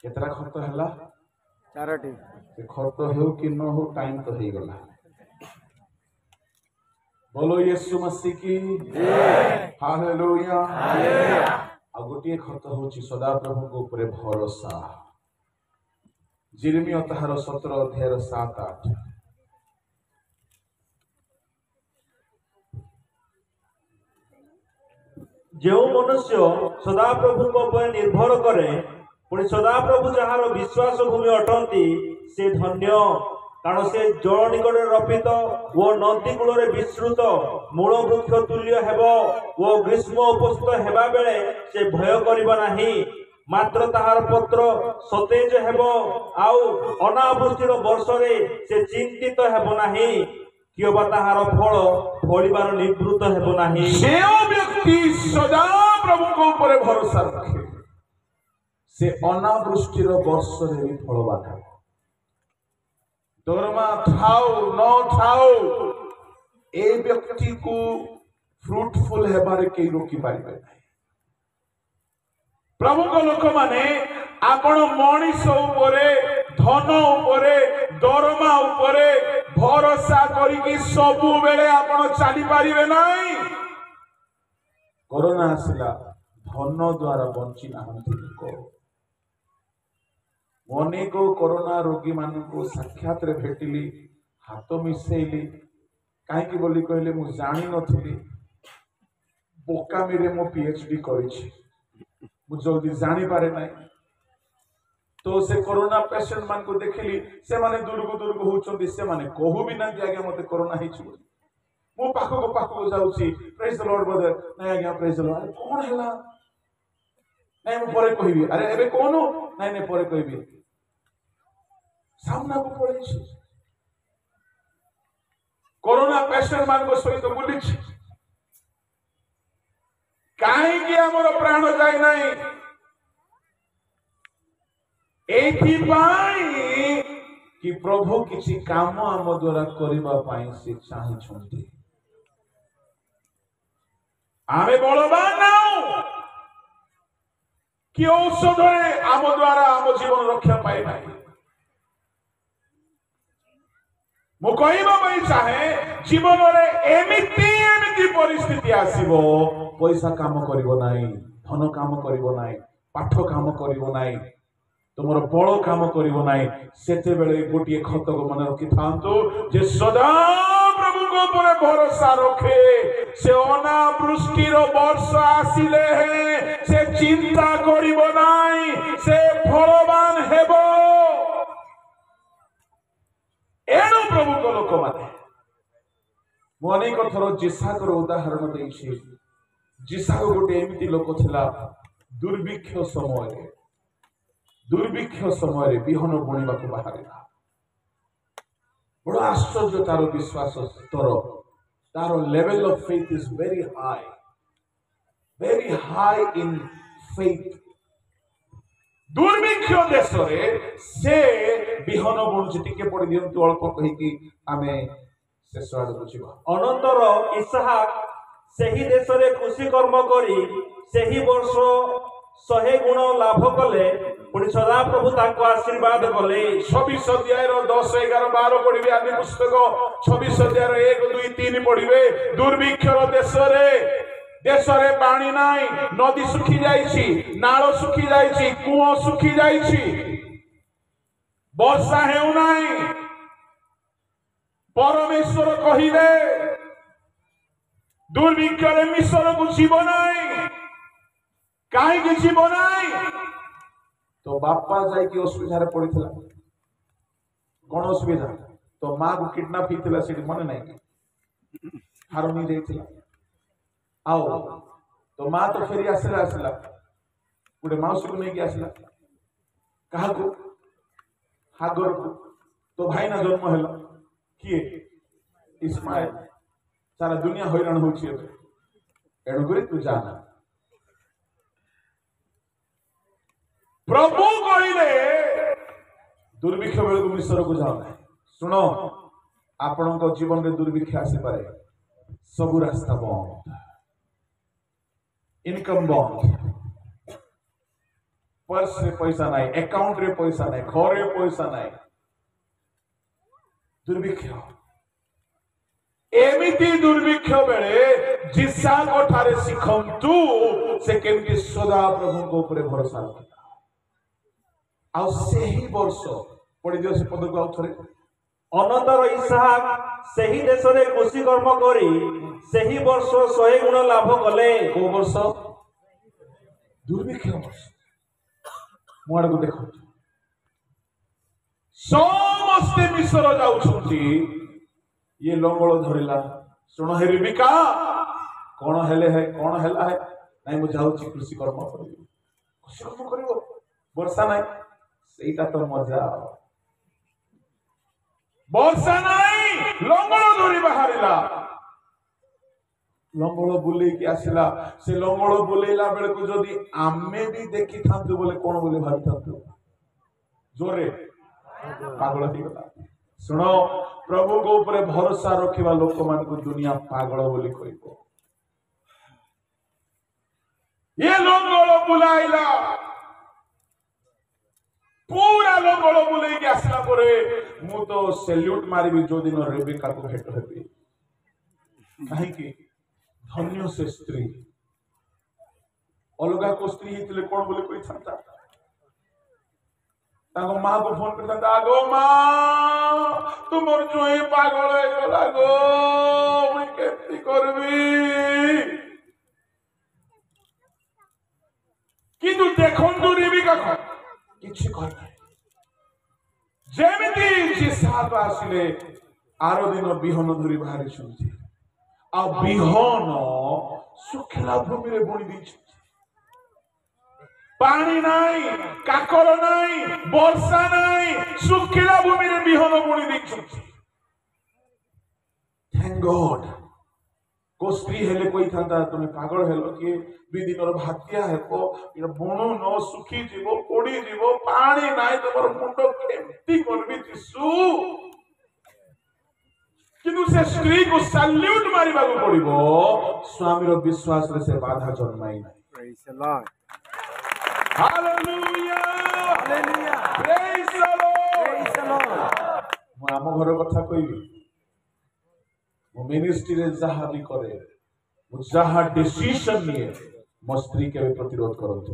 केतरा खत हला चारोटी से खत हो कि न हो टाइम तो हे गला बोलो यीशु मसीह की जय हालेलुया हालेलुया आ गोटे खत होची सदा प्रभु को ऊपर भरोसा जिरमिया ताहार 17 अध्याय 7-8 जो मनुष्य सदा प्रभु पर निर्भर करे पुणी सदा प्रभु जार विश्वास भूमि अटंती से धन्य कारण से जल निकट रपित वो नदी कूल विस्तृत मूल वृक्ष तुल्य हेब वो ग्रीष्म उपस्थित हेबा बेले से भय करिबा नाही मात्र ताहार पत्र सतेज हेब आउ अनावृष्टिर वर्ष रे से चिंतित हेब नाही कियोबा ताहार फल फलिबार निवृत्त हेब नाही जे व्यक्ति सदा प्रभु को ऊपर भरोसा रखे से अनावृष्टिर वर्ष रे भी फलवान हेब दरमा थाओ न थाओ ए व्यक्ति को फ्रूटफुल हेबारे के रोकी पारिबे नाही प्रभु को लोक माने आपण मनीष उपरे धन उपरे दरमा उपरे भरोसा करिकि सबु बेले आपण चली पारिबे नाही कोरोना आसिला धन द्वारा बंची नाहंती लोक अनेक कोरोना रोगी मान को साक्षात रे भेटिली हाथ मिसेली कहीं बोली कहले मु जानी नथिली बोकामी रे मो पीएचडी करिछि मु जल्दी जानी पारे नाही तो से कोरोना पेशेंट मान को देखिली से माने दूर को होचंदी से माने कहू भी ना कि आगे मते कोरोना हिछि मो पाखो जाउछि प्रेज द लॉर्ड ब्रदर नाही आगे प्रेज द लॉर्ड कोन हैला नहीं मु परे कहबी अरे एबे कोनो नहीं परे कहबी सामना को पड़े कोरोना पेशेंट मान को सहित बुली कहीं आमर प्राण जाए नहीं एथिपाई कि प्रभु किसी काम आम द्वारा करबा पाई से चाहि आमे बलवान नाउ कि औषध आम द्वारा आम जीवन रक्षा पाए नहीं मु कहबा पई चाहे जीवन रे एमिति परिस्थिति आसीबो पैसा काम करिवो नाही धन काम करिवो नाही पाठ काम करिवो नाही तुमर बड़ काम करिवो नाही सेते बेले गोटिए खत को मन रखि थांतो जे सदा प्रभु को ऊपर भरोसा रखे से अनावृष्टि रो वर्षा आसिले है से चिंता करिवो नाही से फलवान हेबो एणु प्रभु को लोक माने मु अनेक थर जिसाकर उदाहरण देइछि जिसा गोटे एमिति लोक थिला दुर्भिक्ष समय बिहन बुणिबा को बाहरिला बड़ आश्चर्य तार विश्वास स्तर तार level of faith is very high in faith दुर्भिक्ष देश रे से बिहन बुणुछि टिके पड़ी दियंतु अल्प कहिकी आमे शेष आड़ बुझिबा अनंतर इसहाक ସେହି ଦେଶରେ କୃଷି କର୍ମ କରି ସେହି ବର୍ଷ 100 ଗୁଣ ଲାଭ କଲେ ପୁଣି ସଦାପ୍ରଭୁ ତାଙ୍କୁ ଆଶୀର୍ବାଦ କଲେ 26 ଅଧ୍ୟାୟର 10 11 12 ପଢିବେ ଆଦି ପୁସ୍ତକ 26 ଅଧ୍ୟାୟର 1 2 3 ପଢିବେ ଦୁର୍ଭିକ୍ଷର ଦେଶରେ ପାଣି ନାହିଁ ନଦୀ ଶୁଖି ଯାଇଛି ନାଳ ଶୁଖି ଯାଇଛି କୂଅ ଶୁଖି ଯାଇଛି ବର୍ଷା ହେଉ ନାହିଁ परमेश्वर कहिले दुर्भिक्षरे मिश्र को जीव नाही कहीं जीव नाही तो बापा जाए कि असुविधा पड़ता कौन असुविधा तो माँ को किडनैप होता से मन नहीं हारनी जाइला आओ तो माँ तो फेरी आसला गोटे मौसी को लेकिन आसला क्या हागर को तो भाई ना जन्म है किए इस्माइल सारा दुनिया हैरान होची एणुक तू जाना प्रभु कहले दुर्भिक्ष बेल को मिश्र को जाओ शुण आपण जीवन में दुर्भिक्ष आसी पारे सब रास्ता बंद इनकम बंद पर्स रे पैसा नहीं अकाउंट रे पैसा नहीं घरे पैसा नहीं दुर्भिक्ष एमिति दुर्भिक्ष बेले जिसा कोठारे शिखंतु से केमती सदा प्रभु को ऊपर भरोसा रखिता आ सेही वर्ष पड़ी दियो से पद को आउ थरे अनंतर इसहाक ସେହି ଦେଶରେ କୃଷି କର୍ମ କରି ସେହି ବର୍ଷ 100 ଗୁଣ ଲାଭ କଲେ को वर्ष दुर्भिक्ष वर्ष मुआड़ को देखो समस्ते मिश्र जाउछंती ये लंगल धरिला सुन हे रिबिका कौन हेले है कौन हेला है नहीं मु जाउची कृषि कर्म करियो कृषि कर्म करियो वर्षा नहीं सेटा तो मजा वर्षा नहीं लंगल धरि बाहरिला लंगल बुले की आसिला से लंगल बुलेला बेले को जदी आमे भी देखि थांतु बोले कोन बोले भाबी थांतु जोरे पागल हो गला सुनो प्रभु को ऊपर भरोसा रखिबा लोक मान को दुनिया पागल बोली कहबो ये लंगल बुलाइला पूरा लंगल बुले के आसला परे मु तो सैल्यूट मारिबी जो दिन रेबिका को भेट हेबी काहे कि धन्य से स्त्री अलगा को स्त्री हितले कोन बोली कोई छंता ताको मां को फोन करता आगो मां तुमर जोई पागल है गला गो मैं केती करबी किंतु देखन तो रेबिका को किछि कर नै जेमिति जे साथ आसिले आरो दिन बिहन धरी बाहरी सुनछि आ बिहन सुखला भूमि रे बुणी दिछि पानी नहीं काकर नहीं वर्षा नहीं सुखिला भूमि रे बिहन बुणी दिछि थैंक गॉड को स्त्री हेले कोई थांता तुमे पागल हेलो कि बिदिनर भातिया हेको ये बुणु न सुखी जीवो कोडी जीवो पानी नहीं तमर मुंडो केमती करबी दिसु किंतु से स्त्री को सैल्यूट मारिबा को पड़िबो स्वामी रो विश्वास रे से बाधा जन्माई नहीं Praise the Lord. Hallelujah Hallelujah. Praise the Lord Praise the Lord. मु आम घर कथा कहबी मु मिनिस्ट्री रे जहा भी करे मु जहा डिसीजन लिए मो स्त्री के प्रतिरोध करंतु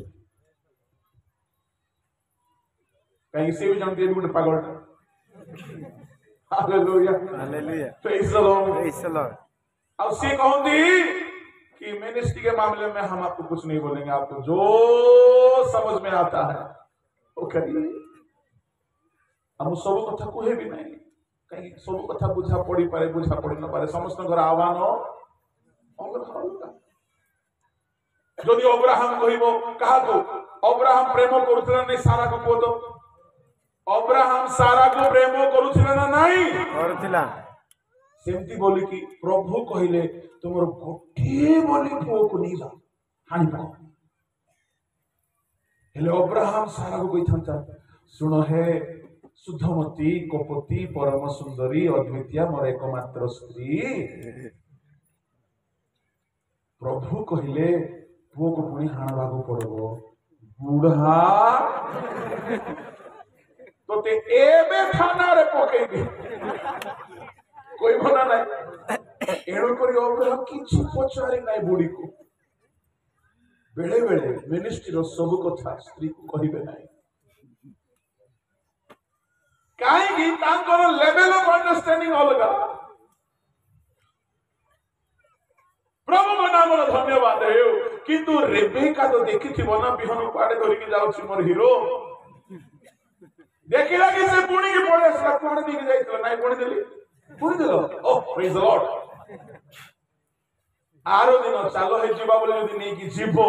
कहीं से भी जानते हैं गोटे पागल hallelujah Hallelujah. Praise the Lord Praise the Lord. अब से कहूंगी कि मिनिस्ट्री के मामले में हम आपको कुछ नहीं बोलेंगे आपको जो समझ में आता है वो करिए हम सब कथा कहे भी नहीं कहीं सब कथा बुझा पड़ी पारे बुझा पड़ी न पारे समस्त घर आह्वान যদি অব্রাহাম কহিব কাহাকু অব্রাহাম প্রেম করুছিলেন না সারাকু কত অব্রাহাম সারাকু প্রেম করুছিলেন না নাই କରୁଥିଲା সেমতি বলি কি প্রভু কহিলে তোমার গোটিয়ে বলি পুଅକୁ ନେଇଯାଅ ହାଣିବ ହେଲେ ଅବ୍ରାହାମ ସାରାକୁ କହିଥାନ୍ତା ଶୁଣ ହେ शुद्धमती कपति परम सुंदरी अद्वितीय मोर एकमात्र स्त्री प्रभु कहले पुओ को पुणी हाणवाक पड़ो बुढ़ा तो ते एबे थाना रे पकेबी कोई भना नहीं एणु करी अब्राहम किछि पचारि नाही बुढ़ी को बेले बेले मिनिस्ट्री रो सब कथा स्त्री को कहिबे नाही कहीं लेवल ऑफ अंडरस्टैंडिंग अलग प्रभु को नाम धन्यवाद है किंतु रेबेका तो देखी थी ना बिहन कुआडे धरिकी जाउछि मोर हीरो देखिला कि से पुणी की पड़े असला कुआडे दिख जाइतला नाही पुणी देली पुणी देलो ओ प्रेज द लॉर्ड आरो दिन चालो हे जीवा बोले यदि नहीं कि जीवो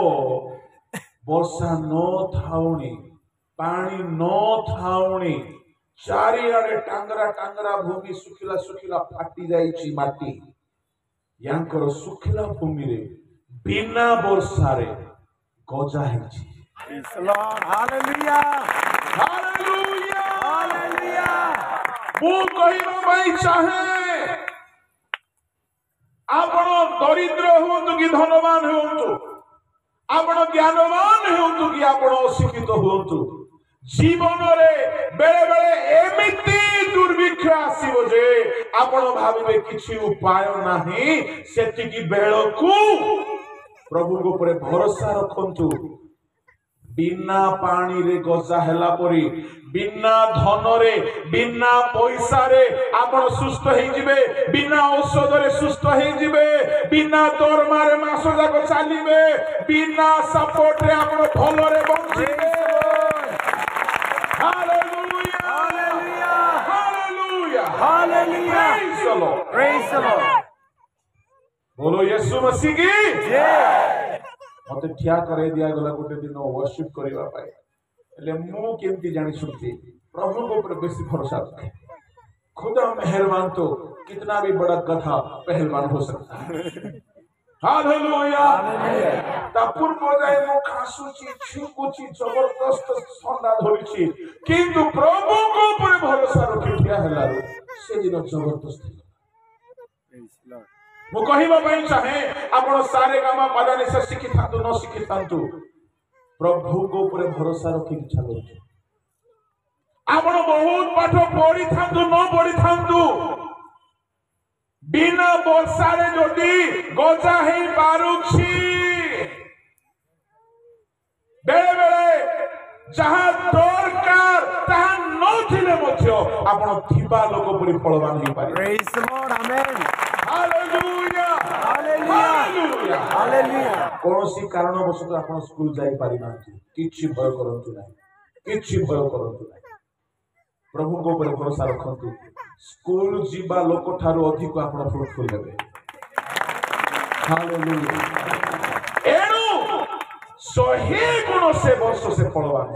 वर्षा न थाउनी पानी न थाउनी चारिआडे टांगरा टांगरा भूमि सुखिला सुखिला फाटी जाइछि माटी यांकर सुखिला भूमि रे बिना वर्षा रे गजा हेछि Praise the Lord. Hallelujah. Hallelujah Hallelujah. मु कहिबा पई चाहे आपण दरिद्र होंतु कि धनवान होंतु आपण ज्ञानवान होंतु कि आपण अशिक्षित होंतु जीवन रे बेले बेले एमिति दुर्भिक्ष आसीबो जे आपण भाबिबे किछि उपाय नाही सेतिकी बेलकू प्रभु को ऊपर भरोसा रखंतु बिना पानी रे गजा हेला परी बिना धन रे बिना पैसा रे आपण सुस्त हे जिवे बिना औषध रे सुस्त हे जिवे बिना दरमा रे मास जाको चालिबे बिना सपोर्ट रे आपण भलो रे बंचिबे Hallelujah! Hallelujah. Hallelujah! Hallelujah. Praise the Lord! Praise the Lord. बोलो यीशु मसीह की Yeah. मते ठिया करे दिया गला गोटे दिन वर्शिप करिवा पाए એટલે मु केमती जानि सुनती प्रभु को ऊपर बेसी भरोसा रखे खुदा मेहरबान तो कितना भी बड़ा गधा पहलवान हो सकता है हालेलुया तापुर मजाए मो खासुची छिकुची जबरदस्त ठंडा धरिछि किंतु प्रभु को ऊपर भरोसा रखि ठिया हला से दिन जबरदस्त Praise the Lord. मु कहिबा पई चाहे आपण सारे गामा पदानि से शिखि थांतु न शिखि थांतु प्रभु को ऊपर भरोसा रखि चलो आपण बहुत पाठ पढ़ी थांतु न पढ़ी थांतु बिना वर्षा रे जदि गजा हेई पारुछि बेले बेले जहां दरकार ताहा नथिले मध्य आपण थिबा लोक परि फलवान हेई पारे Praise the Lord. Amen. Hallelujah Hallelujah. Hallelujah Hallelujah. कौनसी कारणवशत आपण स्कूल जाई पारि नांती किछि भय करंतु नाही किछि भय करंतु नाही प्रभु को ऊपर भरोसा रखंतु स्कूल जीवा लोक ठारो अधिक आपण फ्रूटफुल हेबे हालेलुया एणु सही गुण से वर्ष से फलवान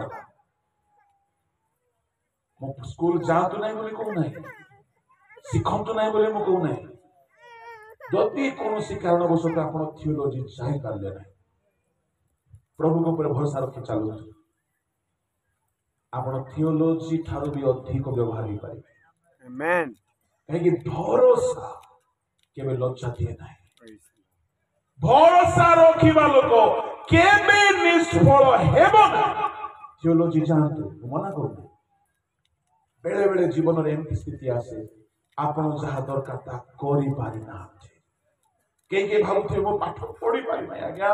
मो स्कूल जातु नाही बोली कहू नाही शिखंतु नाही बोली मो कहू नाही जदि कौनसी कारणवशत आपण थियोलॉजी जाई पारले नाही प्रभु को ऊपर भरोसा रखि चालू आपण थियोलॉजी ठारो भी अधिक व्यवहार ही पारिबे Amen. कहीं भरोसा केबे लज्जा दिए नाही Praise the Lord. भरोसा रखिबा लोक केबे निष्फल हेबो ना थियोलॉजी जानतु मना करू बेले बेले जीवन रे एमती स्थिति आसे आपण जहा दरकार ता करि पारि ना के भावुथे मो पाठ पढ़ी पारि नै आज्ञा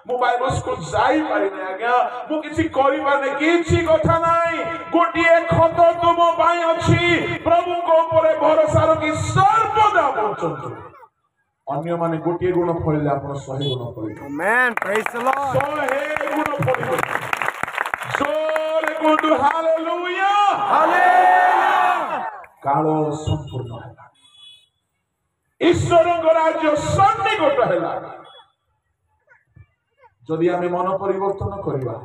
मो बाइबल स्कूल जाई पारि नै आज्ञा मो किछि करि पारि नै किछि कथा नै गोटिए खत तुम बाई अछि प्रभु को ऊपर भरोसा रखी सर्वदा बचंतु अन्य माने गोटिए गुण फळिले आपण 100 गुण फळिले Amen. Praise the Lord. 100 गुण फळिले जोरे गुड हालेलुया Hallelujah. कालो संपूर्ण हैला ईश्वर राज्य सन्निकट हैला जदि आमे मन परिवर्तन करिबा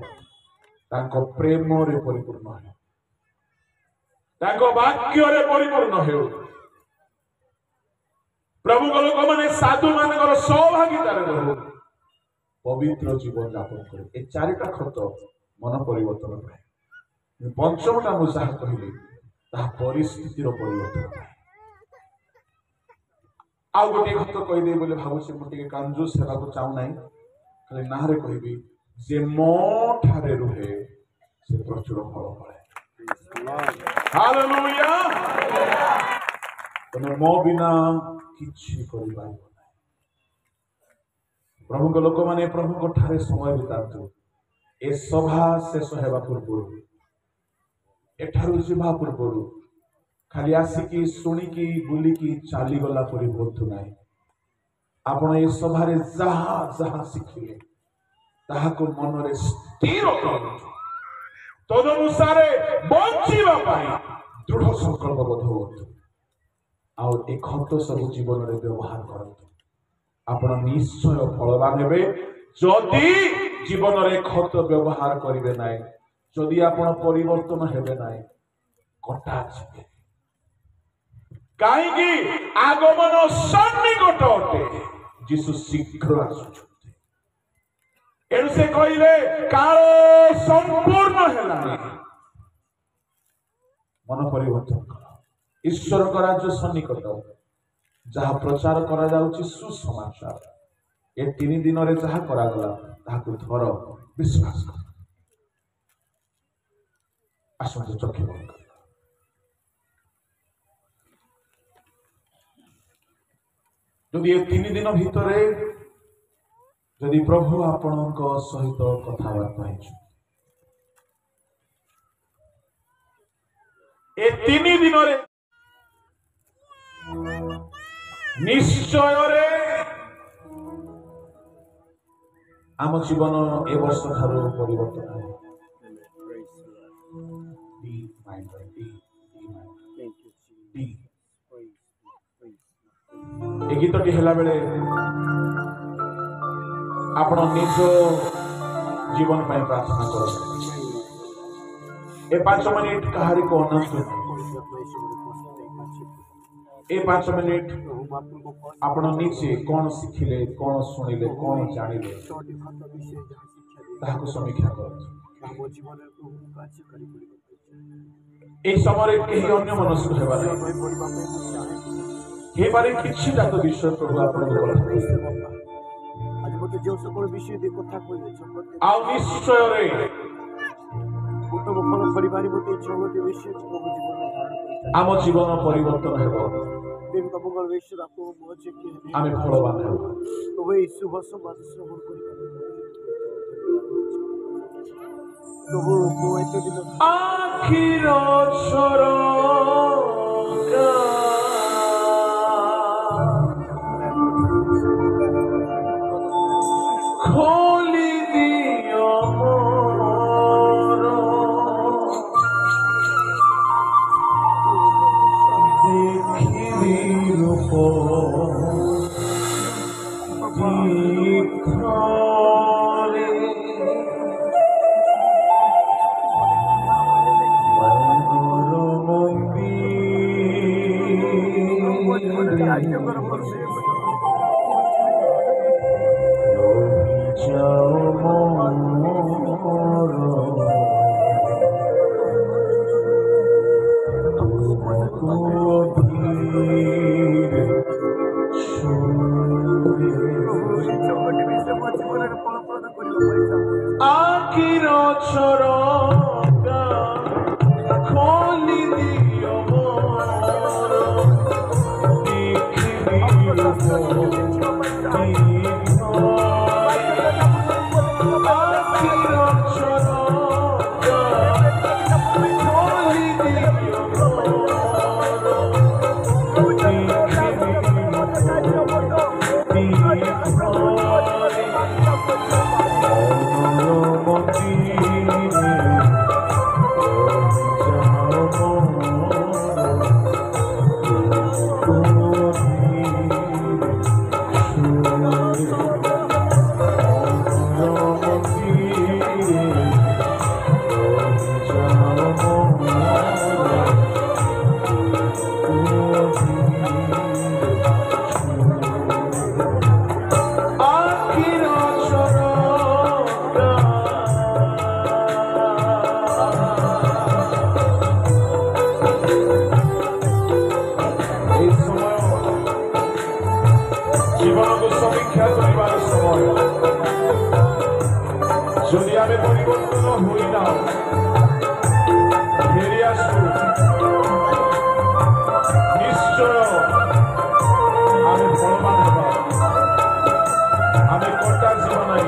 तांको प्रेम रे परिपूर्ण है तांको वाक्य रे परिपूर्ण है प्रभु को लोक माने साधु मानकर सहभागितार रहो पवित्र जीवन यापन करे ए चारिटा खत मन परिवर्तन पाए पंचमटा मु साह कहिली ता परिस्थितिर परिवर्तन पाए आउ गोटे खत कहिदे बोले भाबुछि मु टिके कंजूस हेबा को चाहू नाही खाली नारे कहबी जे मो ठारे रुहे से प्रचुर फल फळे हालेलुया तमे मो बिना किछि करि पाइबो नाही प्रभु को लोक माने प्रभु को ठारे समय बितातु ए सभा शेष हेबा पूर्व एठारु जिबा पूर्व खाली आसिकी शुणिकी बुलिकी चाली गला परी बोधु नाही आपण ए सभारे जहा जहा शिखिले ताहाको मनरे स्थिर करନ୍ତୁ तदनुसार बंचिबा पाई दृढ़ संकल्प बोध होतु आ ए खत सब जीवन रे व्यवहार करନ୍ତୁ आपण निश्चय फलवान हेबे जदि जीवन रे खत व्यवहार करिवे नाही जदि आपण परिवर्तन हेबे नाही कटा छिबे काईकि आगमन सन्निकट अटे जीसु शीघ्र आसुछन्ते एनु से कहिले काल संपूर्ण हेलानी मन परिवर्तन कर ईश्वर का राज्य सन्निकट जहाँ प्रचार करा जाउची सुसमाचार ए 3 दिन रे जहाँ करा गला ताहाकु धर विश्वास कर आसंत चक्षु बंद कर जदि ये 3 दिन भितरे जदि प्रभु आपणक सहित कथाबार्ता होइछु ए 3 दिन रे निश्चय रे आम जीवन ए वर्ष थारो परिवर्तन हो ए गीतटी हेला बेले आपण निज जीवन पाई प्रार्थना करो ए 5 मिनिट कहारी को अनंत ए 5 मिनिट आपण निजे कौन शिखिले कौन सुनिले कौन जानिले ताहाको समीक्षा करो ए समय केही अन्य मनुष्य हेबा नै हे बारे किछि तो विषय प्रभु आपण आज मते जो सकल विषय दे कथा कइले आ निश्चय रे उत्तम फल परिवार मते छगटे विषय प्रभु जीवन आम जीवन परिवर्तन हेबो देव का मंगल विषय आपको मोजे के आमे फलवान हेबो तो वे शुभ समाज श्रवण करिबा प्रभु को एते दिन आखिर छोरो खोली दियो मोरो देखिरी रूप दिखरे मनोरो मंदिर आखिर छोरो खोली दियो मोरो যদি আমি পরিবর্তন হই না ফিরে আসবো নিশ্চয় আমি ফলবান হব আমি কটার জীবনাই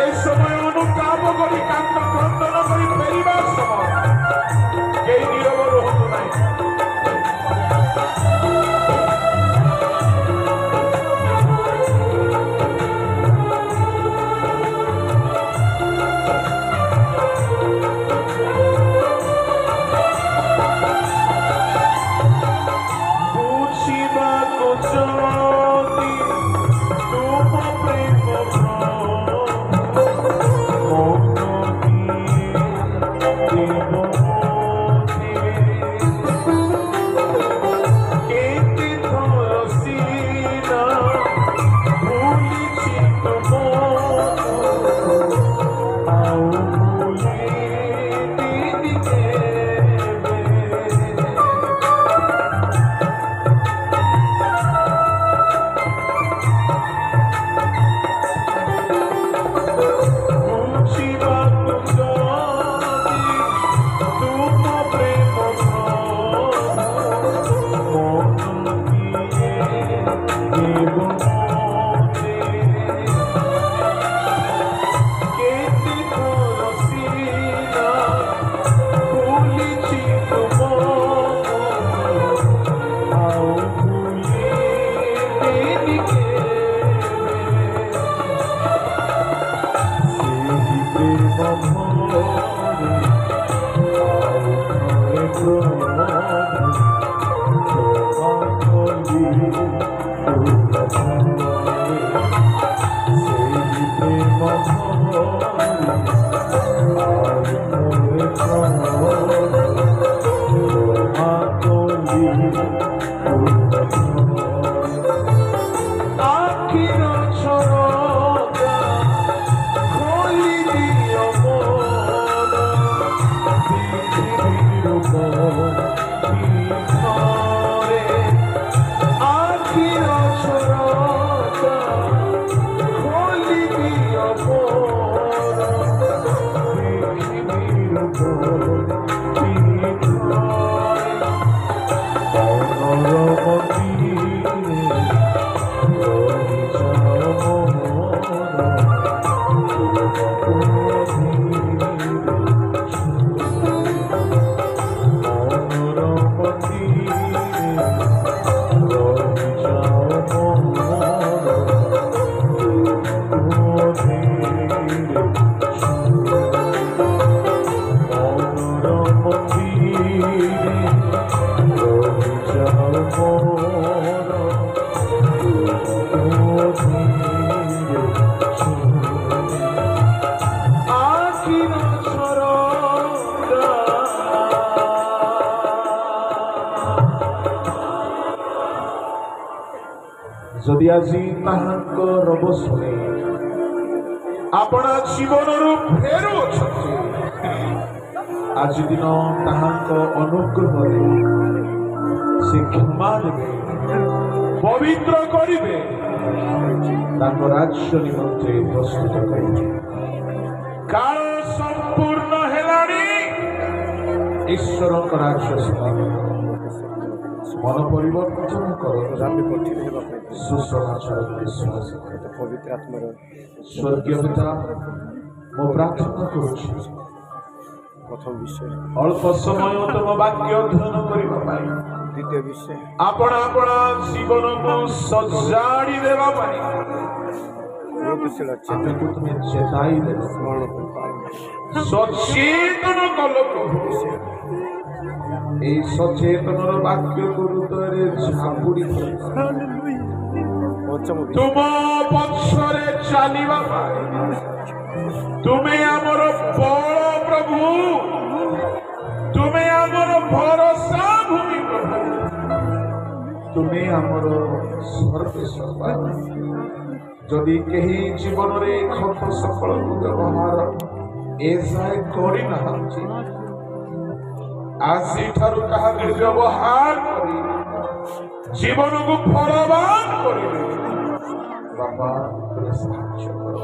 এই সময় অনুতাপ করি কান্না ক্রন্দন করি ফেরিবার সময় আখির ঝরকা খোলি দিও মন পৃথিবীর ভিতরে আখির ঝরকা খোলি দিও মন পৃথিবীর যদি আজি তাহাଙ୍କର ବସରେ ଆପଣା ଜୀବନରୁ ଫେରୁଅଛନ୍ତି ଆଜି ଦିନ ତାହାଙ୍କ ଅନୁଗ୍ରହରେ ସେ କ୍ଷମା ଦେବେ ପବିତ୍ର କରିବେ ତାଙ୍କ ରାଜ୍ୟ ନିମନ୍ତେ ପ୍ରସ୍ତୁତ କରିବେ କାଳ ସମ୍ପୂର୍ଣ୍ଣ ହେଲାଣି ଈଶ୍ୱରଙ୍କ ରାଜ୍ୟ ସ୍ଥାପନ ମନ ପରିବର୍ତ୍ତନ କର ରାମେ ପଠିତ ହେବା ପାଇଁ ସୁସମାଚାର ବିଶ୍ୱାସ ପବିତ୍ର ଆତ୍ମାର ସ୍ୱର୍ଗୀୟ ପିତା ମୁଁ ପ୍ରାର୍ଥନା କରୁଛି ପ୍ରଥମ ବିଷୟ ଅଳ୍ପ ସମୟ ତମ ବାକ୍ୟ ଅଧ୍ୟୟନ କରିବା ପାଇଁ ଦ୍ୱିତୀୟ ବିଷୟ ଆପଣା ଆପଣା ଜୀବନକୁ ସଜାଡ଼ି ଦେବା ପାଇଁ ପ୍ରଗତିଶୀଳ ଚେତନା ଆମକୁ ତୁମେ ଚେତାଇ ଦେବ ସ୍ମରଣ କରି ପାଳନ ସଚେତନ କଲ ପ୍ରଭୁ এই সচেতনর বাক্য হৃদয়ে ঝাঁপুড়ি পঞ্চম তুম পক্ষরে চালিবা পাই তুমি আমার বড় প্রভু তুমি আমার ভরসা ভূমি প্রভু তুমি আমার সর্বেসর্বা যদি কেহি জীবନରେ ক্ষত সকলକୁ ବ୍ୟବହାର এযাଏ କରି ନାହାନ୍ତି আজিঠাରୁ ତାହାକୁ ବ୍ୟବହାର କରି ଜୀବନକୁ ଫଳବାନ କରିବେ ବାପା ତୁମେ ସାହାଯ୍ୟ କର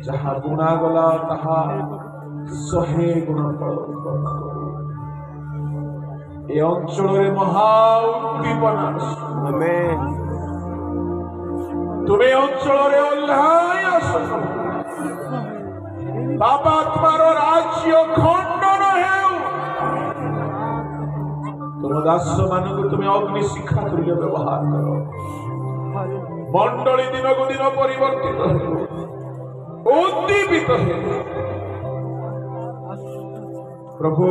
ଯାହା ବୁଣାଗଲା ତାହା 100 ଗୁଣ ଫଳ ଉତ୍ପନ୍ନ କରୁ ଏ ଅଞ୍ଚଳରେ ମହା ଉଦ୍ଦୀପନା ଆମେନ୍ ତୁମେ ଅଞ୍ଚଳରେ ଓହ୍ଲାଇ ଆସ ବାପା ତୁମର ରାଜ୍ୟ ଖଣ୍ଡନ ହେଉ ତୁମ ଦାସ ମାନଙ୍କୁ ତୁମେ ଅଗ୍ନି ଶିଖା ତୁଲ୍ୟ ବ୍ୟବହାର କର ମଣ୍ଡଳୀ ଦିନକୁ ଦିନ ପରିବର୍ତ୍ତିତ ହେଉ ଉଦ୍ଦୀପିତ ହେଉ ପ୍ରଭୁ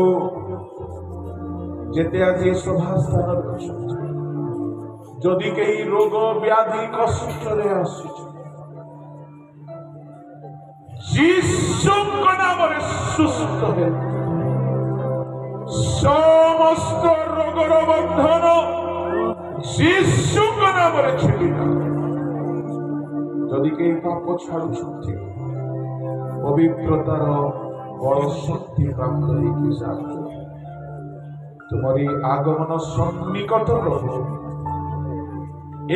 ଯେତେ ଆଜି ସଭାସ୍ଥାନରେ ଅଛନ୍ତି ଯଦି କେହି ରୋଗ ବ୍ୟାଧି କଷ୍ଟରେ ଆସିଛି ଯୀଶୁଙ୍କ ନାମରେ ସୁସ୍ଥ ହେଉ ସମସ୍ତ ରୋଗର ବନ୍ଧନ ଯୀଶୁଙ୍କ ନାମରେ ଛିଡ଼ିଲା ଯଦି କେହି ପାପ ଛାଡୁଛନ୍ତି ପବିତ୍ରତାର ବଳ ଶକ୍ତି ପ୍ରାପ୍ତ ହେଇକି ଯାଆନ୍ତୁ ତୁମରି ଆଗମନ ସନ୍ନିକଟ ପ୍ରଭୁ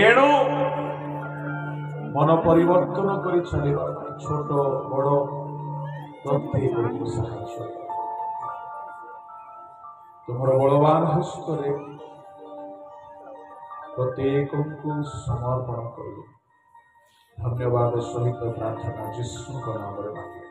ଏଣୁ ମନ ପରିବର୍ତ୍ତନ କରି ଚାଲିବା ପାଇଁ ଛୋଟ ବଡ଼ ପ୍ରତ୍ୟେକଙ୍କୁ ସାହାଯ୍ୟ ତୁମର ବଳବାନ ହସ୍ତରେ ପ୍ରତ୍ୟେକଙ୍କୁ ସମର୍ପଣ କରୁ ଧନ୍ୟବାଦ ସହିତ ପ୍ରାର୍ଥନା ଯୀଶୁଙ୍କ ନାମରେ ମାଗେ।